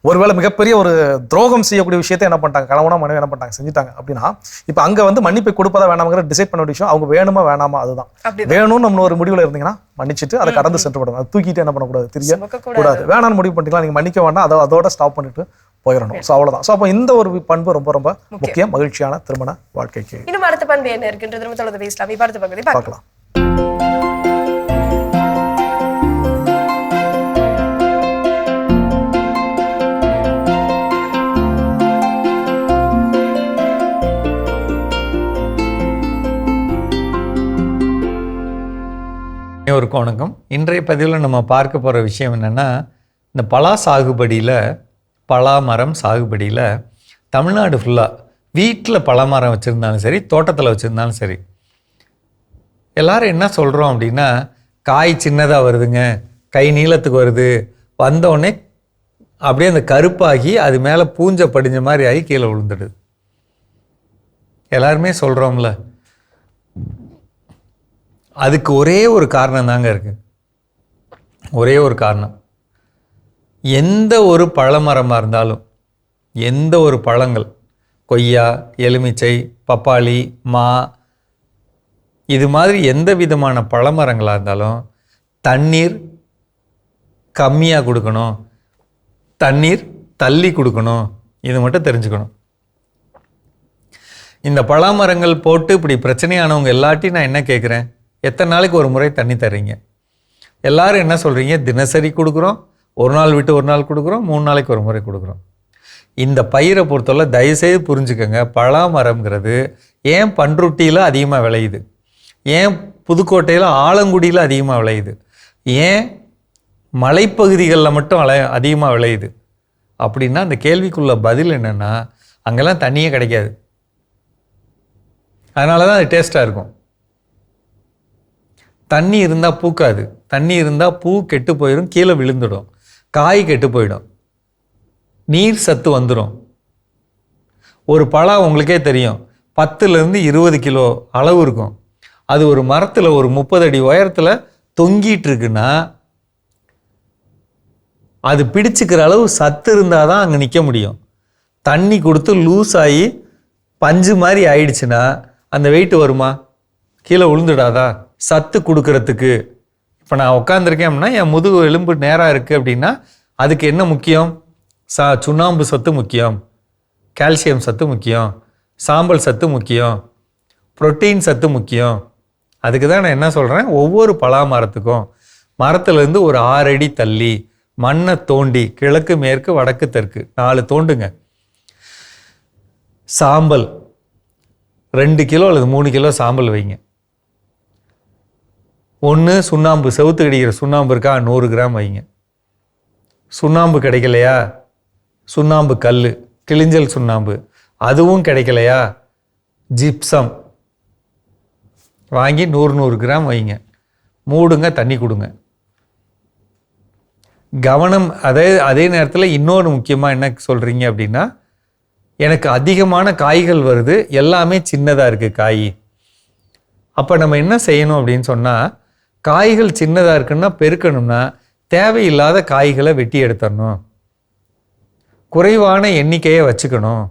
ஒருவேளை மிகப்பெரிய ஒரு துரோகம் செய்யக்கூடிய விஷயத்தை என்ன பண்ணிட்டாங்க கணவனா மனைவி என்ன பண்ணிட்டாங்க செஞ்சுட்டாங்க அப்படின்னா இப்ப அங்க மன்னிப்பை கொடுப்பதா வேணாமங்கிற டிசைட் பண்ண விஷயம். அவங்க வேணுமா வேணாமா அதுதான் வேணும்னு நம்ம ஒரு முடிவுல இருந்தீங்கன்னா மன்னிச்சுட்டு அதை கடந்து சென்று விடணும். அதை தூக்கிட்டு என்ன பண்ணக்கூடாது, தெரிய கூடாது. வேணான்னு முடிவு பண்ணிக்கலாம், நீங்க மன்னிக்க வேண்டாம், அதோட ஸ்டாப் பண்ணிட்டு போயிடணும். ஸோ அவ்வளவுதான். ஸோ அப்போ இந்த ஒரு பண்பு ரொம்ப ரொம்ப முக்கியம் மகிழ்ச்சியான திருமண வாழ்க்கைக்கு. இன்னும் அடுத்த பண்பு என்ன இருக்குன்றது தொடர்ந்து பேசலாம். இப்ப அடுத்த பகுதி பார்க்கலாம். அனைவருக்கும் வணக்கம். இன்றைய பதிவில் நம்ம பார்க்க போகிற விஷயம் என்னென்னா, இந்த பலா சாகுபடியில், பலா மரம் சாகுபடியில் தமிழ்நாடு ஃபுல்லாக வீட்டில் பலா மரம் வச்சுருந்தாலும் சரி, தோட்டத்தில் வச்சுருந்தாலும் சரி, எல்லோரும் என்ன சொல்கிறோம் அப்படின்னா, காய் சின்னதாக வருதுங்க, கை நீளத்துக்கு வருது, வந்தோடனே அப்படியே அந்த கருப்பாகி அது மேலே பூஞ்சை படிஞ்ச மாதிரி ஆகி கீழே விழுந்துடுது. எல்லாருமே சொல்கிறோம்ல. அதுக்கு ஒரே ஒரு காரணம் தாங்க இருக்குது. ஒரே ஒரு காரணம். எந்த ஒரு பழமரமாக இருந்தாலும், எந்த ஒரு பழங்கள், கொய்யா, எலுமிச்சை, பப்பாளி, மா, இது மாதிரி எந்த விதமான பழமரங்களாக இருந்தாலும் தண்ணீர் கம்மியாக கொடுக்கணும், தண்ணீர் தள்ளி கொடுக்கணும். இது மட்டும் தெரிஞ்சுக்கணும். இந்த பழமரங்கள் போட்டு இப்படி பிரச்சனையானவங்க எல்லாத்தையும் நான் என்ன கேட்குறேன், எத்தனை நாளைக்கு ஒரு முறை தண்ணி தர்றீங்க? எல்லாரும் என்ன சொல்கிறீங்க, தினசரி கொடுக்குறோம், ஒரு நாள் விட்டு ஒரு நாள் கொடுக்குறோம், 3 நாளைக்கு ஒரு முறை கொடுக்குறோம். இந்த பயிரை பொறுத்தவரை தயவுசெய்து புரிஞ்சுக்கோங்க, பலாமரம்ங்கிறது ஏன் பண்ருட்டியில் அதிகமாக விளையுது, ஏன் புதுக்கோட்டையில் ஆலங்குடியில் அதிகமாக விளையுது, ஏன் மலைப்பகுதிகளில் மட்டும் அதிகமாக விளையுது அப்படின்னா, அந்த கேள்விக்குள்ள பதில் என்னென்னா, அங்கெல்லாம் தண்ணியே கிடைக்காது. அதனால தான் அது டேஸ்ட்டாக இருக்கும். தண்ணி இருந்தால் பூக்காது, தண்ணி இருந்தால் பூ கெட்டு போயிடும், கீழே விழுந்துடும், காய் கெட்டு போயிடும், நீர் சத்து வந்துடும். ஒரு பழம் உங்களுக்கே தெரியும், 10லேருந்து 20 கிலோ அளவு இருக்கும். அது ஒரு மரத்தில் ஒரு 30 அடி உயரத்தில் தொங்கிட்டு இருக்குன்னா, அது பிடிச்சிக்கிற அளவு சத்து இருந்தால் தான் அங்கே நிற்க முடியும். தண்ணி கொடுத்து லூஸ் ஆகி பஞ்சு மாதிரி ஆயிடுச்சுன்னா அந்த வெயிட் வருமா? கீழே விழுந்துடாதா? சத்து கொடுக்கறதுக்கு இப்போ நான் உட்காந்துருக்கேன் அப்படின்னா, என் முதுகு எலும்பு நேராக இருக்குது அப்படின்னா, அதுக்கு என்ன முக்கியம்? சுண்ணாம்பு சத்து முக்கியம், கால்சியம் சத்து முக்கியம், சாம்பல் சத்து முக்கியம், புரோட்டீன் சத்து முக்கியம். அதுக்கு தான் நான் என்ன சொல்கிறேன், ஒவ்வொரு பலா மரத்துக்கும் மரத்துலேருந்து ஒரு 6 அடி தள்ளி மண்ணை தோண்டி, கிழக்கு மேற்கு வடக்கு தெற்கு 4 தோண்டுங்க. சாம்பல் 2 கிலோ அல்லது 3 கிலோ சாம்பல் வைங்க. ஒன்று சுண்ணாம்பு, செவுத்து கிடைக்கிற சுண்ணாம்பு இருக்கா, 100 கிராம் வைங்க. சுண்ணாம்பு கிடைக்கலையா, சுண்ணாம்பு கல், கிளிஞ்சல் சுண்ணாம்பு, அதுவும் கிடைக்கலையா, ஜிப்சம் வாங்கி 100 கிராம் வைங்க. மூடுங்க, தண்ணி கொடுங்க. கவனம். அதே நேரத்தில் இன்னொரு முக்கியமாக என்ன சொல்கிறீங்க அப்படின்னா, எனக்கு அதிகமான காய்கள் வருது, எல்லாமே சின்னதாக இருக்குது காய். அப்போ நம்ம என்ன செய்யணும் அப்படின்னு சொன்னால், காய்கள் சின்னதாக இருக்குன்னா பெருக்கணும்னா தேவையில்லாத காய்களை வெட்டி எடுத்துடணும், குறைவான எண்ணிக்கையை வச்சுக்கணும்.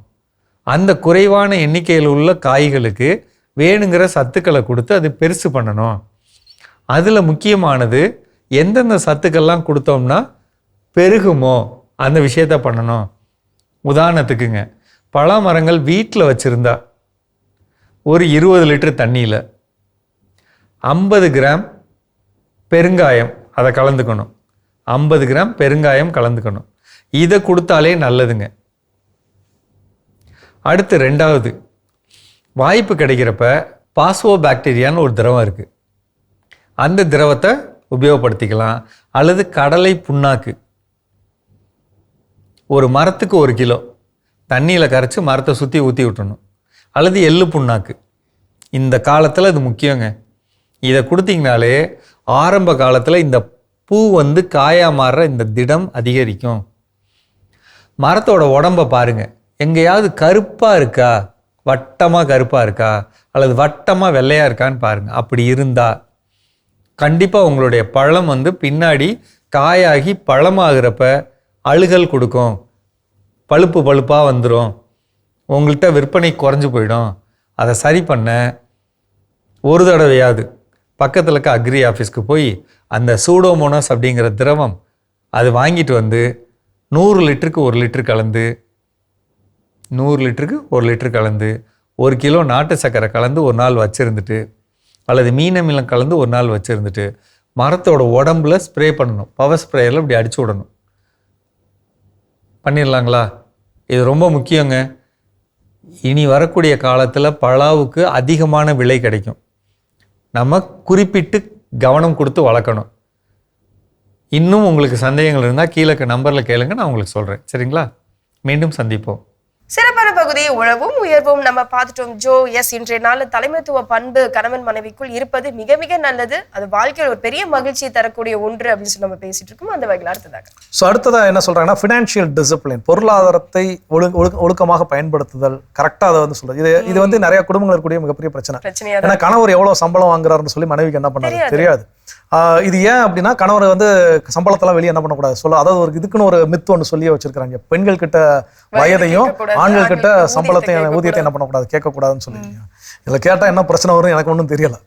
அந்த குறைவான எண்ணிக்கையில் உள்ள காய்களுக்கு வேணுங்கிற சத்துக்களை கொடுத்து அது பெருசு பண்ணணும். அதில் முக்கியமானது எந்தெந்த சத்துக்கள்லாம் கொடுத்தோம்னா பெருகுமோ அந்த விஷயத்த பண்ணணும். உதாரணத்துக்குங்க, பலா மரங்கள் வீட்டில் வச்சுருந்தா ஒரு 20 லிட்டர் தண்ணியில் 50 கிராம் பெருங்காயம் அதை கலந்துக்கணும். 50 கிராம் பெருங்காயம் கலந்துக்கணும். இதை கொடுத்தாலே நல்லதுங்க. அடுத்து 2வது, வாய்ப்பு கிடைக்கிறப்ப பாஸ்வோ பாக்டீரியான்னு ஒரு திரவம் இருக்குது, அந்த திரவத்தை உபயோகப்படுத்திக்கலாம். அல்லது கடலை புண்ணாக்கு ஒரு மரத்துக்கு 1 கிலோ தண்ணியில் கரைச்சி மரத்தை சுற்றி ஊற்றி விட்டணும். அல்லது எள்ளு புண்ணாக்கு, இந்த காலத்தில் அது முக்கியங்க. இதை கொடுத்தீங்கனாலே ஆரம்ப காலத்தில் இந்த பூ காயாக மாறுற இந்த திடம் அதிகரிக்கும். மரத்தோட உடம்பை பாருங்கள், எங்கேயாவது கருப்பாக இருக்கா, வட்டமாக கருப்பாக இருக்கா, அல்லது வட்டமாக வெள்ளையாக இருக்கான்னு பாருங்கள். அப்படி இருந்தால் கண்டிப்பாக உங்களுடைய பழம் பின்னாடி காயாகி பழமாகிறப்ப அழுகல் கொடுக்கும், பழுப்பு பழுப்பாக வந்துடும், உங்கள்கிட்ட விற்பனை குறைஞ்சி போயிடும். அதை சரி பண்ண ஒரு தடவையாவது பக்கத்தில் இருக்க அக்ரி ஆஃபீஸ்க்கு போய் அந்த சூடோமோனாஸ் அப்படிங்கிற திரவம் அது வாங்கிட்டு 100 லிட்டருக்கு 1 லிட்டர் கலந்து 100 லிட்டருக்கு 1 லிட்டர் கலந்து 1 கிலோ நாட்டு சர்க்கரை கலந்து ஒரு நாள் வச்சுருந்துட்டு, அல்லது மீனமிலம் கலந்து ஒரு நாள் வச்சுருந்துட்டு மரத்தோட உடம்புல ஸ்ப்ரே பண்ணணும். பவர் ஸ்ப்ரேயரில் இப்படி அடிச்சு விடணும். பண்ணிடலாங்களா? இது ரொம்ப முக்கியங்க. இனி வரக்கூடிய காலத்தில் பலாவுக்கு அதிகமான விலை கிடைக்கும். நம்ம குறிப்பிட்டு கவனம் கொடுத்து வளர்க்கணும். இன்னும் உங்களுக்கு சந்தேகங்கள் இருந்தால் கீழே நம்பரில் கேளுங்க, நான் உங்களுக்கு சொல்கிறேன். சரிங்களா? மீண்டும் சந்திப்போம். சிறப்பான பகுதி உழவும் உயர்வும் நம்ம பார்த்துட்டோம். ஜோ, எஸ், இன்றைய நாள் தலைமைத்துவ பண்பு கணவன் மனைவிக்குள் இருப்பது மிக மிக நல்லது. அது வாழ்க்கையில் ஒரு பெரிய மகிழ்ச்சியை தரக்கூடிய ஒன்று அப்படின்னு சொல்லி நம்ம பேசிட்டு இருக்கோம். அந்த வகையில் அடுத்ததாக என்ன சொல்றாங்கன்னா, ஃபினான்ஷியல் டிசிப்ளின், பொருளாதாரத்தை ஒழுக்கமாக பயன்படுத்துதல், கரெக்டாக அதை வந்து சொல்றது. இது வந்து நிறைய குடும்பங்கள் இருக்கக்கூடிய மிகப்பெரிய பிரச்சனையா. ஏன்னா கணவர் எவ்வளவு சம்பளம் வாங்குறாருன்னு சொல்லி மனைவிக்கு என்ன பண்ணாரு தெரியாது. இது ஏன் அப்படின்னா, கணவர் வந்து சம்பளத்தெல்லாம் வெளியே என்ன பண்ணக்கூடாது அதாவது ஒரு இதுக்குன்னு ஒரு மித்து ஒன்று சொல்லியே வச்சிருக்காங்க. பெண்கள் கிட்ட வயதையும் ஆண்கள் கிட்ட சம்பளத்தையும் ஊதியத்தை என்ன பண்ணக்கூடாது, கேட்கக்கூடாதுன்னு சொல்லிருக்கீங்க. இதுல கேட்டா என்ன பிரச்சனை வரும் எனக்கு ஒன்றும் தெரியல.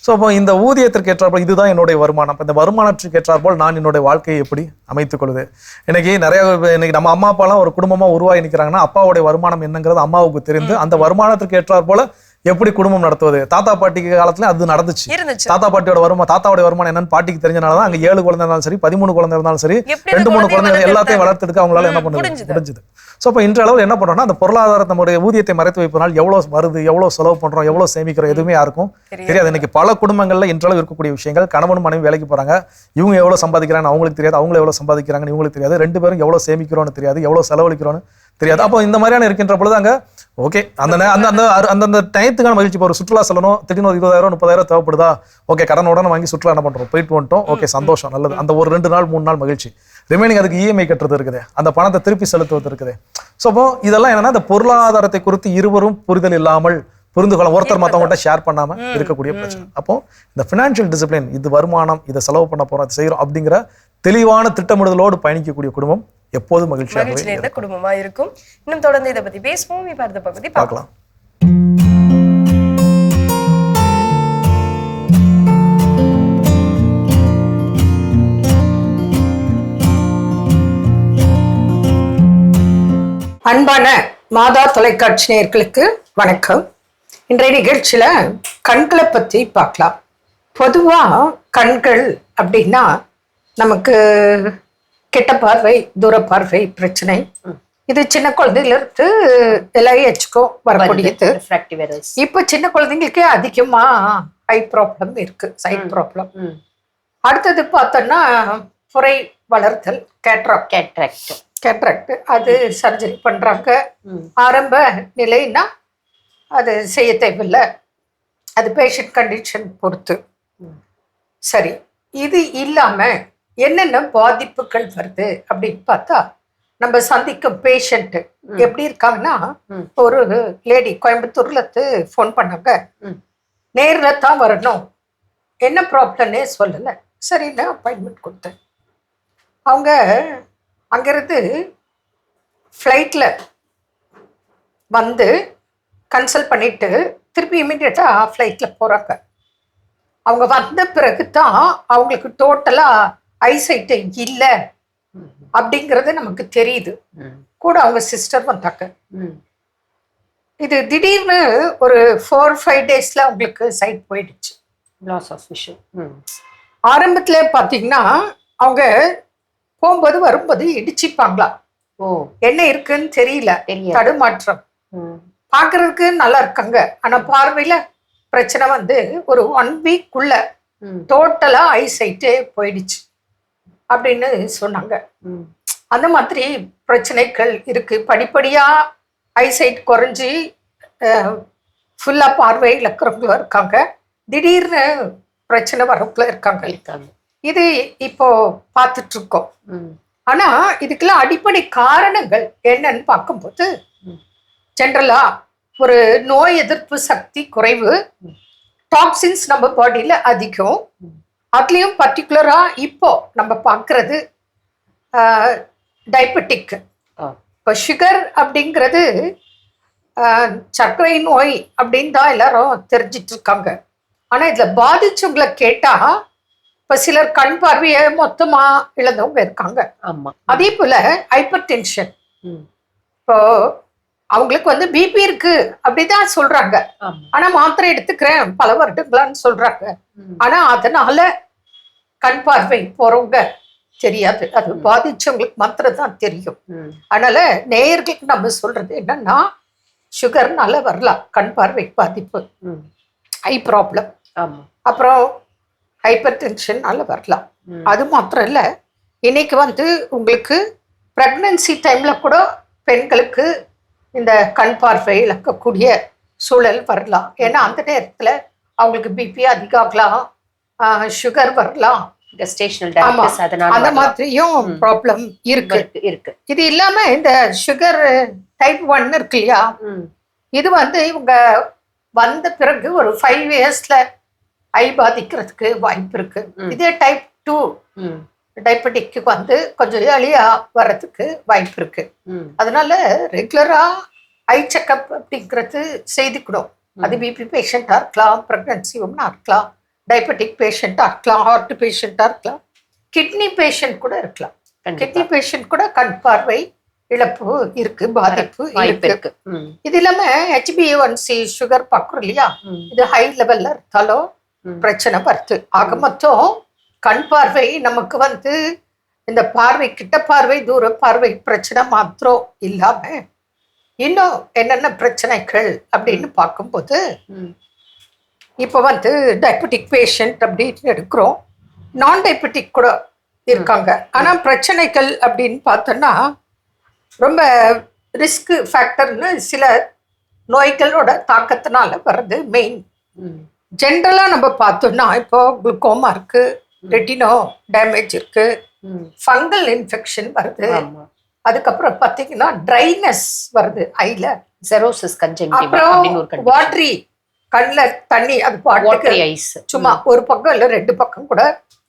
ஸோ அப்போ இந்த ஊதியத்திற்கு ஏற்றாற்போல் இதுதான் என்னுடைய வருமானம். இந்த வருமானத்திற்கு ஏற்றாற்போல் நான் என்னுடைய வாழ்க்கையை எப்படி அமைத்துக் கொள்வது. இன்னைக்கு நம்ம அம்மா அப்பாலாம் ஒரு குடும்பமா உருவாகி நிற்கிறாங்கன்னா, அப்பாவுடைய வருமானம் என்னங்கிறது அம்மாவுக்கு தெரிந்து அந்த வருமானத்திற்கு ஏற்றாற்போல எப்படி குடும்பம் நடத்துவது. தாத்தா பாட்டிக்கு காலத்துல அது நடந்துச்சு. தாத்தாவுடைய வருமானம் என்னன்னு பாட்டிக்கு தெரிஞ்சனாலதான் அங்க 7 குழந்தை இருந்தாலும் சரி, 13 குழந்தை இருந்தாலும் சரி, 2-3 குழந்தை எல்லாத்தையும் வளர்த்ததுக்கு அவங்களால என்ன பண்ண முடிஞ்சது. சோ அப்ப இன்ற அளவில் என்ன பண்றோம்னா, அந்த பொருளாதார நம்முடைய ஊதியத்தை மறைத்து வைப்பதனால் எவ்வளவு வருது, எவ்வளவு செலவு பண்றோம், எவ்வளவு சேமிக்கிறோம் எதுவுமே யாருக்கும் தெரியாது. இன்னைக்கு பல குடும்பங்கள்ல இன்றளவு இருக்கக்கூடிய விஷயங்கள், கணவனும் மனைவி வேலைக்கு போறாங்க, இவங்க எவ்வளவு சம்பாதிக்கிறாங்க அவங்களுக்கு தெரியாது, அவங்க எவ்வளவு சம்பாதிக்கிறாங்கன்னு இவங்களுக்கு தெரியாது, 2 பேரும் எவ்வளவு சேமிக்கிறோம்னு தெரியாது, எவ்வளவு செலவழிக்கிறோம்னு தெரியாது. அப்போ இந்த மாதிரியான இருக்கின்ற பொழுது அங்க ஓகே அந்த டயத்துக்கான மகிழ்ச்சி. இப்போ ஒரு சுற்றுலா செல்லணும், திடீர்னு ஒரு 20,000-30,000 தேவைப்படுதா, ஓகே கடனுடன் வாங்கி சுற்றுலா என்ன பண்றோம், போயிட்டு வந்துட்டோம், ஓகே சந்தோஷம், நல்லது. அந்த ஒரு 2 நாள் 3 நாள் மகிழ்ச்சி. ரிமைனிங் அதுக்கு இஎம்ஐ கட்டுறது இருக்குது, அந்த பணத்தை திருப்பி செலுத்துவது இருக்குது. ஸோ அப்போ இதெல்லாம் என்னன்னா, இந்த பொருளாதாரத்தை குறித்து இருவரும் புரிதல் இல்லாமல் புரிந்துகொள்ள, ஒருத்தர் மற்றவங்கள்ட்ட ஷேர் பண்ணாம இருக்கக்கூடிய பிரச்சனை. அப்போ இந்த ஃபினான்ஷியல் டிசிப்ளின், இது வருமானம், இதை செலவு பண்ண போறோம், அதை செய்யறோம் அப்படிங்கிற தெளிவான திட்டமிடுதலோடு பயணிக்கக்கூடிய குடும்பம் எப்போதும் மகிழ்ச்சியாக குடும்பமா இருக்கும். இன்னும் தொடர்ந்து இதை பத்தி பேசுவோம். இப்ப அடுத்த பகுதி பார்க்கலாம். அன்பான மாதா தொலைக்காட்சி நேயர்களுக்கு வணக்கம். இன்றைய நிகழ்ச்சியில கண்களை பத்தி பார்க்கலாம். பொதுவா கண்கள் அப்படின்னா நமக்கு கிட்ட பார்வை, தூர பார்வை பிரச்சனை. இது சின்ன குழந்தையில இருந்து LIHக்கும் வரக்கூடியது. இப்ப சின்ன குழந்தைங்களுக்கே அதிகமா ஐ ப்ராப்ளம் இருக்கு, சைட் ப்ராப்ளம். அடுத்தது பார்த்தோம்னா புரை வளர்த்தல், கேட்ராக்ட், அது சர்ஜரி பண்றாங்க. ஆரம்ப நிலைன்னா அது செய்ய தேவையில்லை, அது பேஷண்ட் கண்டிஷன் பொறுத்து. சரி, இது இல்லாம என்னென்ன பாதிப்புகள் வருது அப்படின்னு பார்த்தா, நம்ம சந்திக்கும் பேஷண்ட் எப்படி இருக்காங்கன்னா, ஒரு லேடி கோயம்புத்தூர்ல இருந்து ஃபோன் பண்ணாங்க, நேர்ல தான் வரணும், என்ன ப்ராப்ளம்னே சொல்லலை. சரி, நான் அப்பாயின்மெண்ட் கொடுத்தேன். அவங்க அங்கிருந்து ஃப்ளைட்டில் வந்து கன்சல்ட் பண்ணிட்டு திருப்பி இமீடியட்டாக ஃப்ளைட்டில் போகிறாங்க. அவங்க வந்த பிறகு தான் அவங்களுக்கு டோட்டலாக ஐசைட்டு இல்லை அப்படிங்கிறது நமக்கு தெரியுது. கூட அவங்க சிஸ்டர் வந்தாங்க. இது திடீர்னு ஒரு 4-5 டேஸ்ல அவங்களுக்கு சைட் போயிடுச்சு, லாஸ் ஆஃப் விஷன். ஆரம்பத்துல பாத்தீங்கன்னா அவங்க போகும்போது வரும்போது இடிச்சுப்பாங்களா, என்ன இருக்குன்னு தெரியல, தடுமாற்றம். பாக்குறதுக்கு நல்லா இருக்காங்க, ஆனா பார்வையில பிரச்சனை வந்து ஒரு 1 வீக்குள்ள டோட்டலா ஐசைட்டே போயிடுச்சு அப்படின்னு சொன்னாங்க. அந்த மாதிரி பிரச்சனைகள் இருக்கு. படிப்படியா ஐசைட் குறைஞ்சி ஃபுல்லா பார்வை இழக்கிறவங்களும் இருக்காங்க, திடீர்னு பிரச்சனை வரவங்களும் இருக்காங்க. இது இப்போ பார்த்துட்டு இருக்கோம். ஆனா இதுக்கெல்லாம் அடிப்படை காரணங்கள் என்னன்னு பார்க்கும்போது, ஜென்ரலா ஒரு நோய் எதிர்ப்பு சக்தி குறைவு, டாக்ஸின்ஸ் நம்ம பாடியில அதிகம். அதுலயும் பர்டிகுலரா இப்போ நம்ம பார்க்கறது டயபெட்டிக். இப்போ சுகர் அப்படிங்கிறது சர்க்கரை நோய் அப்படின்னு தான் எல்லாரும் தெரிஞ்சிட்டு இருக்காங்க. ஆனா இதுல பாதிச்சவங்களை கேட்டா இப்ப சிலர் கண் பார்வையை மொத்தமா இழந்தவங்க இருக்காங்க. அதே போல ஹைப்பர் டென்ஷன், இப்போ அவங்களுக்கு வந்து பிபி இருக்கு அப்படிதான் சொல்றாங்க, ஆனா மாத்திரை எடுத்துக்கிறேன் பல வருடங்களான்னு சொல்றாங்க. ஆனா அதனால கண் பார்வை போறவங்க தெரியாது, அது பாதிச்சவங்களுக்கு மாத்திரம் தான் தெரியும். அதனால நேயர்களுக்கு நம்ம சொல்றது என்னன்னா, சுகர்னால வரலாம் கண் பார்வை பாதிப்பு, ஐ ப்ராப்ளம். அப்புறம் ஹைப்பர் டென்ஷன்னால வரலாம். அது மாத்திரம் இல்லை, இன்னைக்கு வந்து உங்களுக்கு ப்ரெக்னன்சி டைம்ல கூட பெண்களுக்கு இந்த கண் பார்வை இழக்கக்கூடிய சூழல் வரலாம். ஏன்னா அந்த நேரத்துல அவங்களுக்கு பிபி அதிகமாகலாம், சுகர் வரலாம், அந்த மாதிரியும் ப்ராப்ளம் இருக்கு. இது இல்லாம இந்த சுகர் டைப் 1 இருக்கு இல்லையா, இது வந்து இவங்க வந்த பிறகு ஒரு 5 இயர்ஸ்ல ஐ பாதிக்கிறதுக்கு வாய்ப்பு இருக்கு. இதே டைப் 2 டயபெட்டிக்கு வந்து கொஞ்சம் ஏர்லியா வர்றதுக்கு வாய்ப்பு இருக்கு. அதனால ரெகுலரா ஐ செக்அப் அப்படிங்கிறது செய்துக்கணும். அது பிபி பேஷண்டா இருக்கலாம், பிரெக்னன்சி உமனா இருக்கலாம், டயபெட்டிக் பேஷண்டா இருக்கலாம், ஹார்ட் பேஷண்டா இருக்கலாம், கிட்னி பேஷண்ட் கூட இருக்கலாம். கிட்னி பேஷண்ட் கூட கண் பார்வை இழப்பு இருக்கு, பாதிப்பு இருக்கு. இது இல்லாம HbA1c சுகர் பார்க்குறோம் இல்லையா, இது ஹை லெவல்ல இருந்தாலும் பிரச்சனை வருது. ஆக மொத்தம் கண் பார்வை நமக்கு வந்து இந்த பார்வை, கிட்ட பார்வை, தூர பார்வை பிரச்சனை மாத்திரம் இல்லாம இன்னும் என்னென்ன பிரச்சனைகள் அப்படின்னு பார்க்கும்போது, இப்போ வந்து டயபெட்டிக் பேஷண்ட் அப்படின்னு எடுக்கிறோம், நான் டயபெட்டிக் கூட இருக்காங்க. ஆனால் பிரச்சனைகள் அப்படின்னு பார்த்தோன்னா ரொம்ப ரிஸ்க் ஃபேக்டர்னு சில நோய்களோட தாக்கத்தினால வர்றது மெயின். ஜென்ரலாக நம்ம பார்த்தோம்னா இப்போ குளுக்கோமா இருக்கு, ரெட்டினோ டேமேஜ் இருக்கு, ஃபங்கல் இன்ஃபெக்ஷன் வருது, அதுக்கப்புறம் பார்த்தீங்கன்னா ட்ரைனஸ் வருது ஐல, செரோசிஸ் கன்ஜங்டிவா, அப்புறம் வாட்டரி கண்ணில் தண்ணி, அது பாட்டுக்கு சும்மா ஒரு பக்கம் இல்லை 2 பக்கம் கூட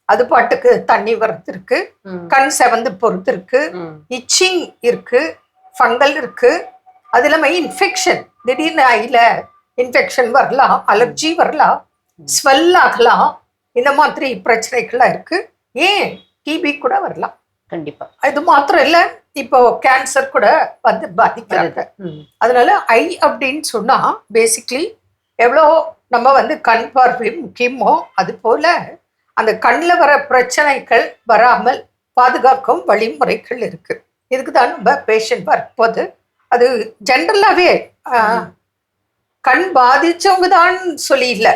அது பாட்டுக்கு தண்ணி வர்றது இருக்கு, கண் செவந்து பொறுத்து இருக்கு, இச்சிங் இருக்கு, ஃபங்கல் இருக்கு. அது இல்லாமல் இன்ஃபெக்ஷன், திடீர்னு ஐல இன்ஃபெக்ஷன் வரலாம், அலர்ஜி வரலாம், ஸ்வெல் ஆகலாம், இந்த மாதிரி பிரச்சனைகள்லாம் இருக்கு. ஏன் டிபி கூட வரலாம் கண்டிப்பா. இது மாத்திரம் இல்லை, இப்போ கேன்சர் கூட வந்து பாதிக்கிறாங்க. அதனால ஐ அப்படின்னு சொன்னா பேசிக்லி எவ்வளோ நம்ம வந்து கண் பார்வை முக்கியமோ அது போல அந்த கண்ணில் வர பிரச்சனைகள் வராமல் பாதுகாக்கும் வழிமுறைகள் இருக்கு. இதுக்கு தான் நம்ம பேஷண்ட் வரும்போது அது ஜென்ரலாகவே கண் பாதிச்சவங்க தான் சொல்லி இல்லை.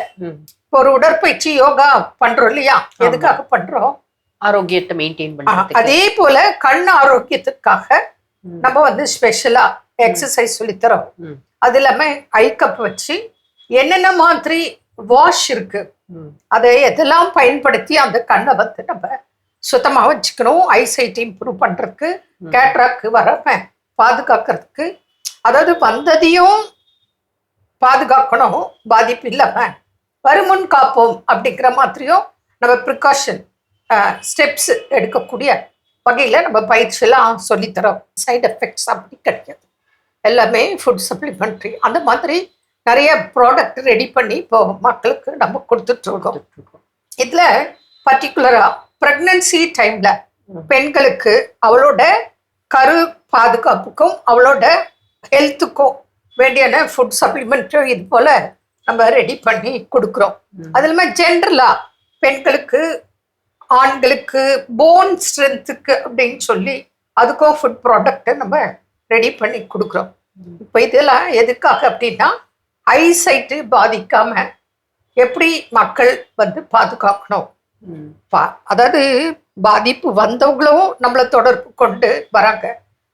ஒரு உடற்பயிற்சி யோகா பண்றோம் இல்லையா, எதுக்காக பண்றோம்? ஆரோக்கியத்தை மெயின்டைன் பண்ண. அதே போல கண் ஆரோக்கியத்துக்காக நம்ம வந்து ஸ்பெஷலா எக்ஸசைஸ் சொல்லித்தரோம். அது இல்லாம ஐ கப் வச்சு என்னென்ன மாதிரி வாஷ் இருக்கு, அதை எதெல்லாம் பயன்படுத்தி அந்த கண்ணை வந்து நம்ம சுத்தமா வச்சுக்கணும், ஐசைட் இம்ப்ரூவ் பண்றதுக்கு, கேட்ராக்கு வராம பாதுகாக்கிறதுக்கு, அதாவது வந்ததையும் பாதுகாக்கணும், பாதிப்பு இல்லாம வருமுன் காப்போம் அப்படிங்கிற மாதிரியும் நம்ம ப்ரிகாஷன் ஸ்டெப்ஸ் எடுக்கக்கூடிய வகையில் நம்ம பயிற்சியெல்லாம் சொல்லித்தரோம். சைடு எஃபெக்ட்ஸ் அப்படி கிடைக்காது, எல்லாமே ஃபுட் சப்ளிமெண்ட்ரி. அந்த மாதிரி நிறைய ப்ராடக்ட் ரெடி பண்ணி இப்போ மக்களுக்கு நம்ம கொடுத்துட்ருக்கோம். இதில் பர்டிகுலராக ப்ரெக்னன்சி டைமில் பெண்களுக்கு அவளோட கரு பாதுகாப்புக்கும் அவளோட ஹெல்த்துக்கும் வேண்டியான ஃபுட் சப்ளிமெண்ட்ரி இது போல் நம்ம ரெடி பண்ணி கொடுக்குறோம். அது இல்லாமல் ஜென்ரலாக பெண்களுக்கு ஆண்களுக்கு போன் ஸ்ட்ரென்த்துக்கு அப்படின்னு சொல்லி அதுக்கும் ஃபுட் ப்ராடக்டை நம்ம ரெடி பண்ணி கொடுக்குறோம். இப்போ இதெல்லாம் எதுக்காக அப்படின்னா ஐசைட்டு பாதிக்காம எப்படி மக்கள் வந்து பாதுகாக்கணும். அதாவது பாதிப்பு வந்தவங்களும் நம்மளை தொடர்பு கொண்டு வராங்க,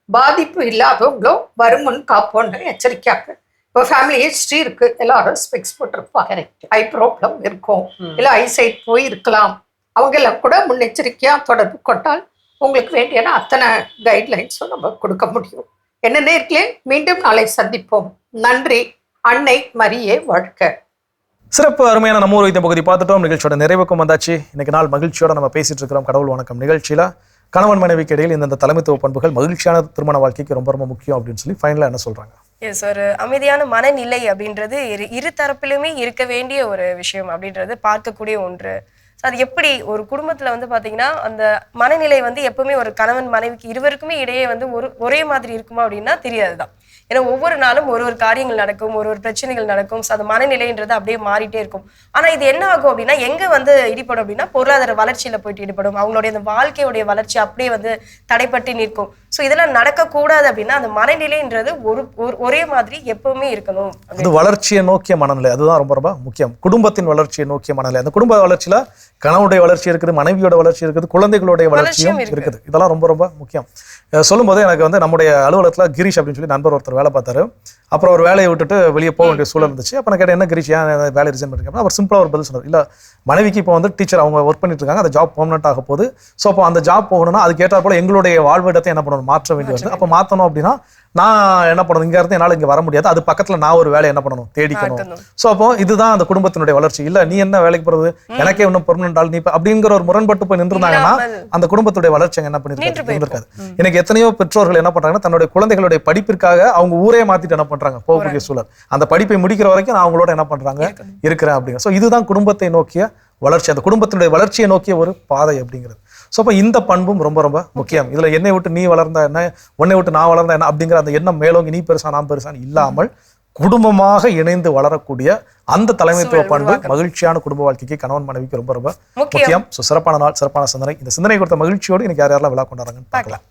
பாதிப்பு இல்லாதவங்களும் வருமுன் காப்போன்னு எச்சரிக்கையாக. இப்போ ஃபேமிலி ஹிஸ்ட்ரி இருக்கு, எல்லாரும் ஸ்பெக்ஸ் போட்டிருப்பாங்க, ஐ ப்ராப்ளம் இருக்கும், இல்லை ஐசைட் போய் இருக்கலாம், அவங்க எல்லாம் கூட முன்னெச்சரிக்கையாக தொடர்பு கொண்டால் உங்களுக்கு வேண்டியான அத்தனை கைட்லைன்ஸும் நம்ம கொடுக்க முடியும். என்ன நேர்களே, மீண்டும் நாளை சந்திப்போம். நன்றி. அன்னை மரியே வாழ்க. சிறப்பு அருமையான நம்ம ஊர் வைத்தியம் பகுதி பார்த்துட்டோம். நிகழ்ச்சியோட நிறைவுக்கும் வந்தாச்சு. இன்னைக்கு நாள் மகிழ்ச்சியோட நம்ம பேசிட்டு இருக்கிறோம். கடவுள் வணக்கம் நிகழ்ச்சியில கணவன் மனைவிக்கு இடையில் இந்த தலைமைத்துவ பண்புகள் மகிழ்ச்சியான திருமண வாழ்க்கைக்கு ரொம்ப ரொம்ப முக்கியம் அப்படின்னு சொல்லி ஃபைனலா என்ன சொல்றாங்க? எஸ், ஒரு அமைதியான மனநிலை அப்படின்றது இரு தரப்பிலுமே இருக்க வேண்டிய ஒரு விஷயம் அப்படின்றது பார்க்கக்கூடிய ஒன்று. அது எப்படி ஒரு குடும்பத்துல வந்து பாத்தீங்கன்னா அந்த மனநிலை வந்து எப்பவுமே ஒரு கணவன் மனைவிக்கு இருவருக்குமே இடையே வந்து ஒரே மாதிரி இருக்குமா அப்படின்னா தெரியாதுதான். ஏன்னா ஒவ்வொரு நாளும் ஒரு காரியங்கள் நடக்கும், ஒரு பிரச்சனைகள் நடக்கும். ஸோ அந்த மனநிலைன்றது அப்படியே மாறிட்டே இருக்கும். ஆனா இது என்ன ஆகும் அப்படின்னா எங்க வந்து ஈடுபடும் அப்படின்னா பொருளாதார வளர்ச்சியில போயிட்டு ஈடுபடும். அவங்களுடைய அந்த வாழ்க்கையுடைய வளர்ச்சி அப்படியே வந்து தடைப்பட்டு நிற்கும். ஸோ இதெல்லாம் நடக்கக்கூடாது அப்படின்னா அந்த மனநிலைன்றது ஒரே மாதிரி எப்பவுமே இருக்கணும். அது வளர்ச்சியை நோக்கிய மனநிலை, அதுதான் ரொம்ப ரொம்ப முக்கியம். குடும்பத்தின் வளர்ச்சியை நோக்கிய மனநிலை. அந்த குடும்ப வளர்ச்சியில கணவனுடைய வளர்ச்சி இருக்குது, மனைவியோட வளர்ச்சி இருக்குது, குழந்தைகளுடைய வளர்ச்சியும் இருக்குது. இதெல்லாம் ரொம்ப ரொம்ப முக்கியம். சொல்லும் போது எனக்கு வந்து நம்முடைய அலுவலகத்தில் கிரீஷ் அப்படின்னு சொல்லி நண்பர் ஒருத்தர் வேலை பார்த்தாரு. அப்புறம் ஒரு வேலையை விட்டுட்டு வெளியே போக வேண்டிய சூழல் இருந்துச்சு. அப்போ நான் கேட்டேன், என்ன கிரீஷ் ஏன் வேலை ரிசைன் பண்ணிருக்கேன்? அவர் சிம்பிளாக ஒரு பதில் சொன்னார், இல்லை மனைவிக்கு இப்போ வந்து டீச்சர் அவங்க ஒர்க் பண்ணிட்டு இருக்காங்க, அந்த ஜாப் பெர்மனெண்ட் ஆக போகுது. ஸோ அப்போ அந்த ஜாப் போகணும்னா அதுக்கு ஏற்ற போல எங்களுடைய வாழ்விடத்தை என்ன பண்ணணும், மாற்ற வேண்டி வருது. அப்போ மாற்றணும் அப்படின்னா நான் என்ன பண்ணணும், இங்கே இருந்து என்னால் இங்கே வர முடியாது, அது பக்கத்தில் நான் ஒரு வேலை என்ன பண்ணணும், தேடிக்கணும். ஸோ அப்போ இதுதான் அந்த குடும்பத்தினுடைய வளர்ச்சி. இல்லை நீ என்ன வேலைக்கு போகிறது, எனக்கே இன்னும் பெர்மனெண்ட் ஆள் நீ அப்படிங்கிற ஒரு முரண்பட்டு போய் நின்றுருந்தாங்கன்னா அந்த குடும்பத்துடைய வளர்ச்சி என்ன பண்ணிருக்காது. எனக்கு எத்தனையோ பெற்றோர்கள் என்ன பண்றாங்கன்னா தன்னுடைய குழந்தைகளுடைய படிப்பிற்காக அவங்க ஊரே மாத்திட்டு என்ன பண்றாங்க, போகக்கூடிய சூழல். அந்த படிப்பை முடிக்கிற வரைக்கும் நான் அவங்களோட என்ன பண்றாங்க, இருக்கிறேன் அப்படிங்கிற. ஸோ இதுதான் குடும்பத்தை நோக்கிய வளர்ச்சி, அந்த குடும்பத்தினுடைய வளர்ச்சியை நோக்கிய ஒரு பாதை அப்படிங்கிறது. ஸோ அப்போ இந்த பண்பும் ரொம்ப ரொம்ப முக்கியம். இதுல என்னை விட்டு நீ வளர்ந்தா என்ன, உன்னை விட்டு நான் வளர்ந்தா என்ன அப்படிங்கிற அந்த எண்ணம் மேலோங்கி நீ பெருசா நான் பெருசான்னு இல்லாமல் குடும்பமாக இணைந்து வளரக்கூடிய அந்த தலைமைத்துவ பண்பு மகிழ்ச்சியான குடும்ப வாழ்க்கைக்கு கணவன் மனைவிக்கு ரொம்ப ரொம்ப முக்கியம். ஸோ சிறப்பான நாள், சிறப்பான சிந்தனை. இந்த சிந்தனை கொடுத்த மகிழ்ச்சியோடு இன்னைக்கு யாரெல்லாம் விழா கொண்டாடுறாங்கன்னு பார்க்கலாம்.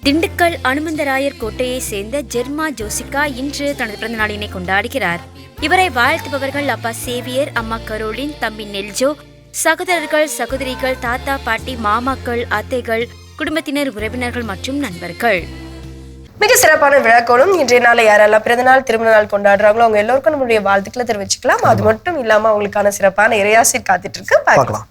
திண்டுக்கல் அனுமந்தராயர் கோட்டையை சேர்ந்த ஜெர்மா ஜோசிகா இன்று தனது பிறந்த நாளினை கொண்டாடுகிறார். இவரை வாழ்த்துபவர்கள் அப்பா சேவியர், அம்மா கரோலின், தம்பி நெல்ஜோ, சகோதரர்கள், சகோதரிகள், தாத்தா, பாட்டி, மாமாக்கள், அத்தைகள், குடும்பத்தினர், உறவினர்கள் மற்றும் நண்பர்கள். மிக சிறப்பான விழாக்கோடும் இன்றைய நாளை யாரெல்லாம் பிறந்த நாள், திருமண நாள் கொண்டாடுறாங்களோ அவங்க எல்லோருக்கும் நம்மளுடைய வாழ்த்துக்களை தெரிவிச்சுக்கலாம். அது மட்டும் இல்லாம அவங்களுக்கான சிறப்பான இறையாசிர் காத்துட்டு இருக்கு, பார்க்கலாம்.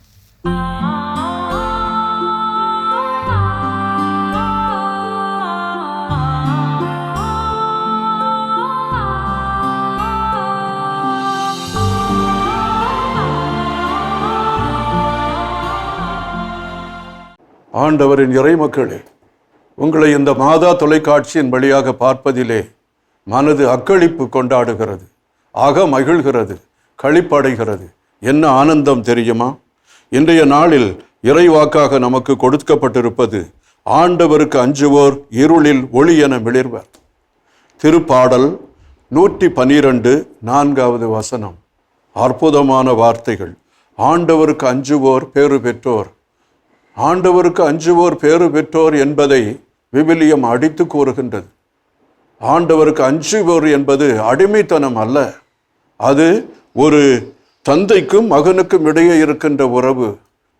ஆண்டவரின் இறைமக்களே, உங்களை இந்த மாதா தொலைக்காட்சியின் வழியாக பார்ப்பதிலே மனது அக்களிப்பு கொண்டாடுகிறது, ஆக மகிழ்கிறது, களிப்படைகிறது. என்ன ஆனந்தம் தெரியுமா? இன்றைய நாளில் இறைவாக்காக நமக்கு கொடுக்கப்பட்டிருப்பது ஆண்டவருக்கு அஞ்சுவோர் இருளில் ஒளி என மிளிர்வர். திருப்பாடல் 112 4வது வசனம். அற்புதமான வார்த்தைகள். ஆண்டவருக்கு அஞ்சுவோர் பேறு பெற்றோர். ஆண்டவருக்கு அஞ்சுவோர் பேறு பெற்றோர் என்பதை விவிலியம் அடித்து கூறுகின்றது. ஆண்டவருக்கு அஞ்சுவோர் என்பது அடிமைத்தனம் அல்ல, அது ஒரு தந்தைக்கும் மகனுக்கும் இடையே இருக்கின்ற உறவு.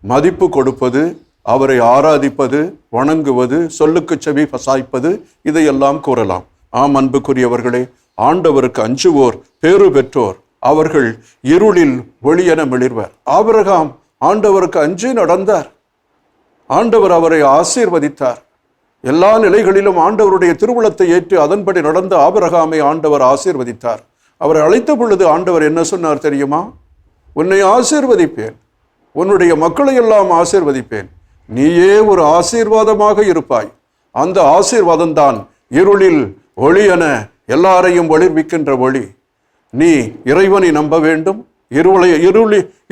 மதிப்பு கொடுப்பது, அவரை ஆராதிப்பது, வணங்குவது, சொல்லுக்கு செவி சாய்ப்பது, இதையெல்லாம் கூறலாம். ஆம் அன்புக்குரியவர்களே, ஆண்டவருக்கு அஞ்சுவோர் பேறு பெற்றோர். அவர்கள் இருளில் ஒளியென மிளிர்வர். ஆபிரகாம் ஆண்டவருக்கு அஞ்சி நடந்தார். ஆண்டவர் அவரை ஆசீர்வதித்தார். எல்லா நிலைகளிலும் ஆண்டவருடைய திருவுளத்தை ஏற்று அதன்படி நடந்த ஆபிரகாமை ஆண்டவர் ஆசீர்வதித்தார். அவரை அழைத்த பொழுது ஆண்டவர் என்ன சொன்னார் தெரியுமா? உன்னை ஆசீர்வதிப்பேன், உன்னுடைய மக்களை எல்லாம் ஆசீர்வதிப்பேன், நீயே ஒரு ஆசீர்வாதமாக இருப்பாய். அந்த ஆசீர்வாதம் தான் இருளில் ஒளி என எல்லாரையும் ஒளிர்விக்கின்ற ஒளி. நீ இறைவனை நம்ப வேண்டும்,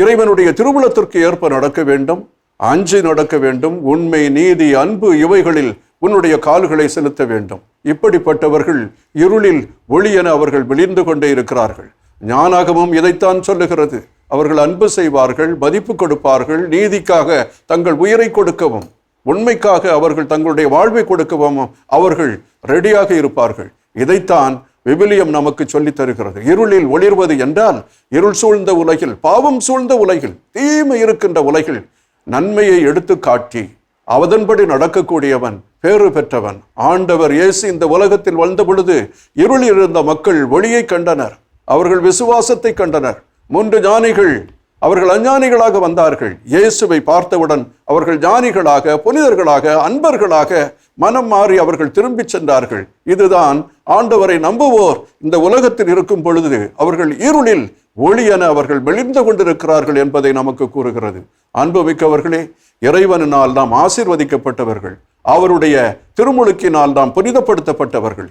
இறைவனுடைய திருவுளத்திற்கு ஏற்ப நடக்க வேண்டும், அஞ்சி நடக்க வேண்டும், உண்மை, நீதி, அன்பு இவைகளில் உன்னுடைய கால்களை செலுத்த வேண்டும். இப்படிப்பட்டவர்கள் இருளில் ஒளி என அவர்கள் விழிந்து கொண்டே இருக்கிறார்கள். ஞானாகமும் இதைத்தான் சொல்லுகிறது. அவர்கள் அன்பு செய்வார்கள், மதிப்பு கொடுப்பார்கள், நீதிக்காக தங்கள் உயிரை கொடுக்கவும், உண்மைக்காக அவர்கள் தங்களுடைய வாழ்வை கொடுக்கவும் அவர்கள் ரெடியாக இருப்பார்கள். இதைத்தான் விவிலியம் நமக்கு சொல்லித் தருகிறது. இருளில் ஒளிர்வது என்றால் இருள் சூழ்ந்த உலகில், பாவம் சூழ்ந்த உலகில், தீமை இருக்கின்ற உலகில் நன்மையை எடுத்து காட்டி அவதன்படி நடக்கக்கூடியவன் பேறு பெற்றவன். ஆண்டவர் இயேசு இந்த உலகத்தில் வாழ்ந்த பொழுது இருளில் இருந்த மக்கள் ஒளியை கண்டனர், அவர்கள் விசுவாசத்தை கண்டனர். 3 ஞானிகள் அவர்கள் அஞ்ஞானிகளாக வந்தார்கள். இயேசுவை பார்த்தவுடன் அவர்கள் ஞானிகளாக, புனிதர்களாக, அன்பர்களாக மனம் மாறி அவர்கள் திரும்பி சென்றார்கள். இதுதான் ஆண்டவரை நம்புவோர் இந்த உலகத்தில் இருக்கும் பொழுது அவர்கள் இருளில் ஒளி என அவர்கள் மெலிந்து கொண்டிருக்கிறார்கள் என்பதை நமக்கு கூறுகிறது. அன்புமிக்கவர்களே, இறைவனால் நாம் ஆசீர்வதிக்கப்பட்டவர்கள், அவருடைய திருமுழுக்கினால் நாம் புனிதப்படுத்தப்பட்டவர்கள்.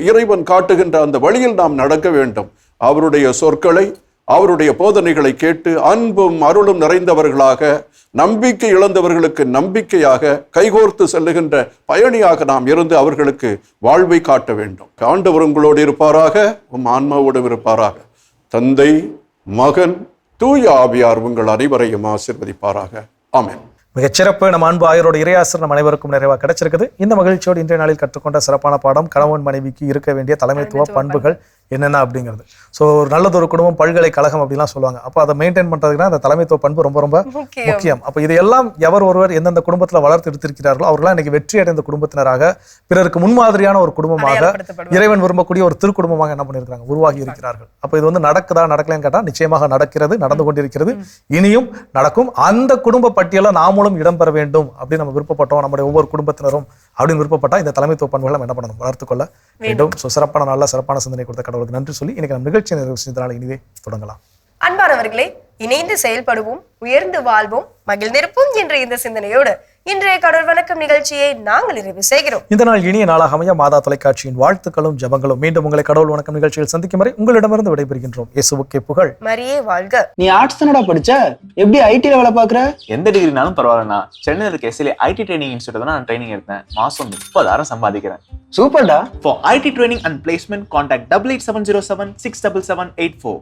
இறைவன் காட்டுகின்ற அந்த வழியில் நாம் நடக்க வேண்டும். அவருடைய சொற்களை, அவருடைய போதனைகளை கேட்டு அன்பும் அருளும் நிறைந்தவர்களாக, நம்பிக்கை இழந்தவர்களுக்கு நம்பிக்கையாக கைகோர்த்து செல்லுகின்ற பயணியாக நாம் இருந்து அவர்களுக்கு வாழ்வை காட்ட வேண்டும். ஆண்டவர் உங்களோடு இருப்பாராக, உம் ஆன்மாவோடு இருப்பாராக. தந்தை, மகன் தூய ஆவியார் உங்கள் அனைவரையும் ஆசீர்வதிப்பாராக. ஆமென். மிகச்சிறப்பு. நம்ம அன்பு ஆயரோட இறையாசர் நம்ம அனைவருக்கும் நிறைவாக கிடைச்சிருக்குது. இந்த மகிழ்ச்சியோடு இன்றைய நாளில் கற்றுக்கொண்ட சிறப்பான பாடம் கணவன் மனைவிக்கு இருக்க வேண்டிய தலைமைத்துவ பண்புகள் என்னென்ன அப்படிங்கிறது. ஸோ ஒரு நல்லதொரு குடும்பம் பல்கலைக்கழகம் அப்படிலாம் சொல்லுவாங்க. அப்போ அதை மெயின்டைன் பண்ணுறதுக்குன்னா அந்த தலைமைத்துவ பண்பு ரொம்ப ரொம்ப முக்கியம். அப்போ இதையெல்லாம் எவர் ஒருவர் எந்தெந்த குடும்பத்தில் வளர்த்து எடுத்திருக்கிறார்களோ அவர்களாம் இன்னைக்கு வெற்றி அடைந்த குடும்பத்தினராக, பிறருக்கு முன்மாதிரியான ஒரு குடும்பமாக, இறைவன் விரும்பக்கூடிய ஒரு திருக்குடும்பமாக என்ன பண்ணியிருக்கிறாங்க, உருவாகி இருக்கிறார்கள். அப்போ இது வந்து நடக்குதா நடக்கலன்னு கேட்டால் நிச்சயமாக நடக்கிறது, நடந்து கொண்டிருக்கிறது, இனியும் நடக்கும். அந்த குடும்ப பட்டியலை நாமளும் இடம்பெற வேண்டும் அப்படின்னு நம்ம விருப்பப்பட்டோம், நம்முடைய ஒவ்வொரு குடும்பத்தினரும் அப்படின்னு விருப்பப்பட்டா இந்த தலைமைத்துவ பண்புகளை நம்ம என்ன பண்ணணும், வளர்த்துக்கொள்ள வேண்டும். ஸோ சிறப்பான நல்ல சிறப்பான சிந்தனை கொடுத்த கடவுளுக்கு நன்றி சொல்லி இன்னைக்கு நம்ம நிகழ்ச்சியை நிறைவு செஞ்சதால இனிவே தொடங்கலாம். அன்பானவர்களே, இணைந்து செயல்படுவோம், உயர்ந்து வாழ்வோம், மகிழ்ந்திருப்போம் என்ற இந்த சிந்தனையோடு இன்றைய கடவுள் வணக்கம் நிகழ்ச்சியை நாங்கள் நிறைவு செய்கிறோம். இந்த நாள் இனிய நாளாக அமைய மாதா தொலைக்காட்சியின் வாழ்த்துக்களும் ஜபங்களும். மீண்டும் உங்களை கடவுள் வணக்கம் நிகழ்ச்சியில் சந்திக்கும் வரை உங்களிடமிருந்து விடைபெறுகின்றோம். இயேசுவுக்கே புகழ். மரியே வாழ்க. நீ ஆர்ட்ஸ் தானடா படிச்ச, எப்படி ஐடில வேலை பாக்குற? எந்த டிகிரினாலும் பரவாயில்லண்ணா. சென்னையில் இருக்க எஸ்எல்ஏ ஐடி ட்ரைனிங் இன்ஸ்டியூட் தான் நான் ட்ரைனிங் எடுத்தேன். மாசம் 30,000 சம்பாதிக்கிறேன். சூப்பர்டா. For IT training and placement, contact 8870767784.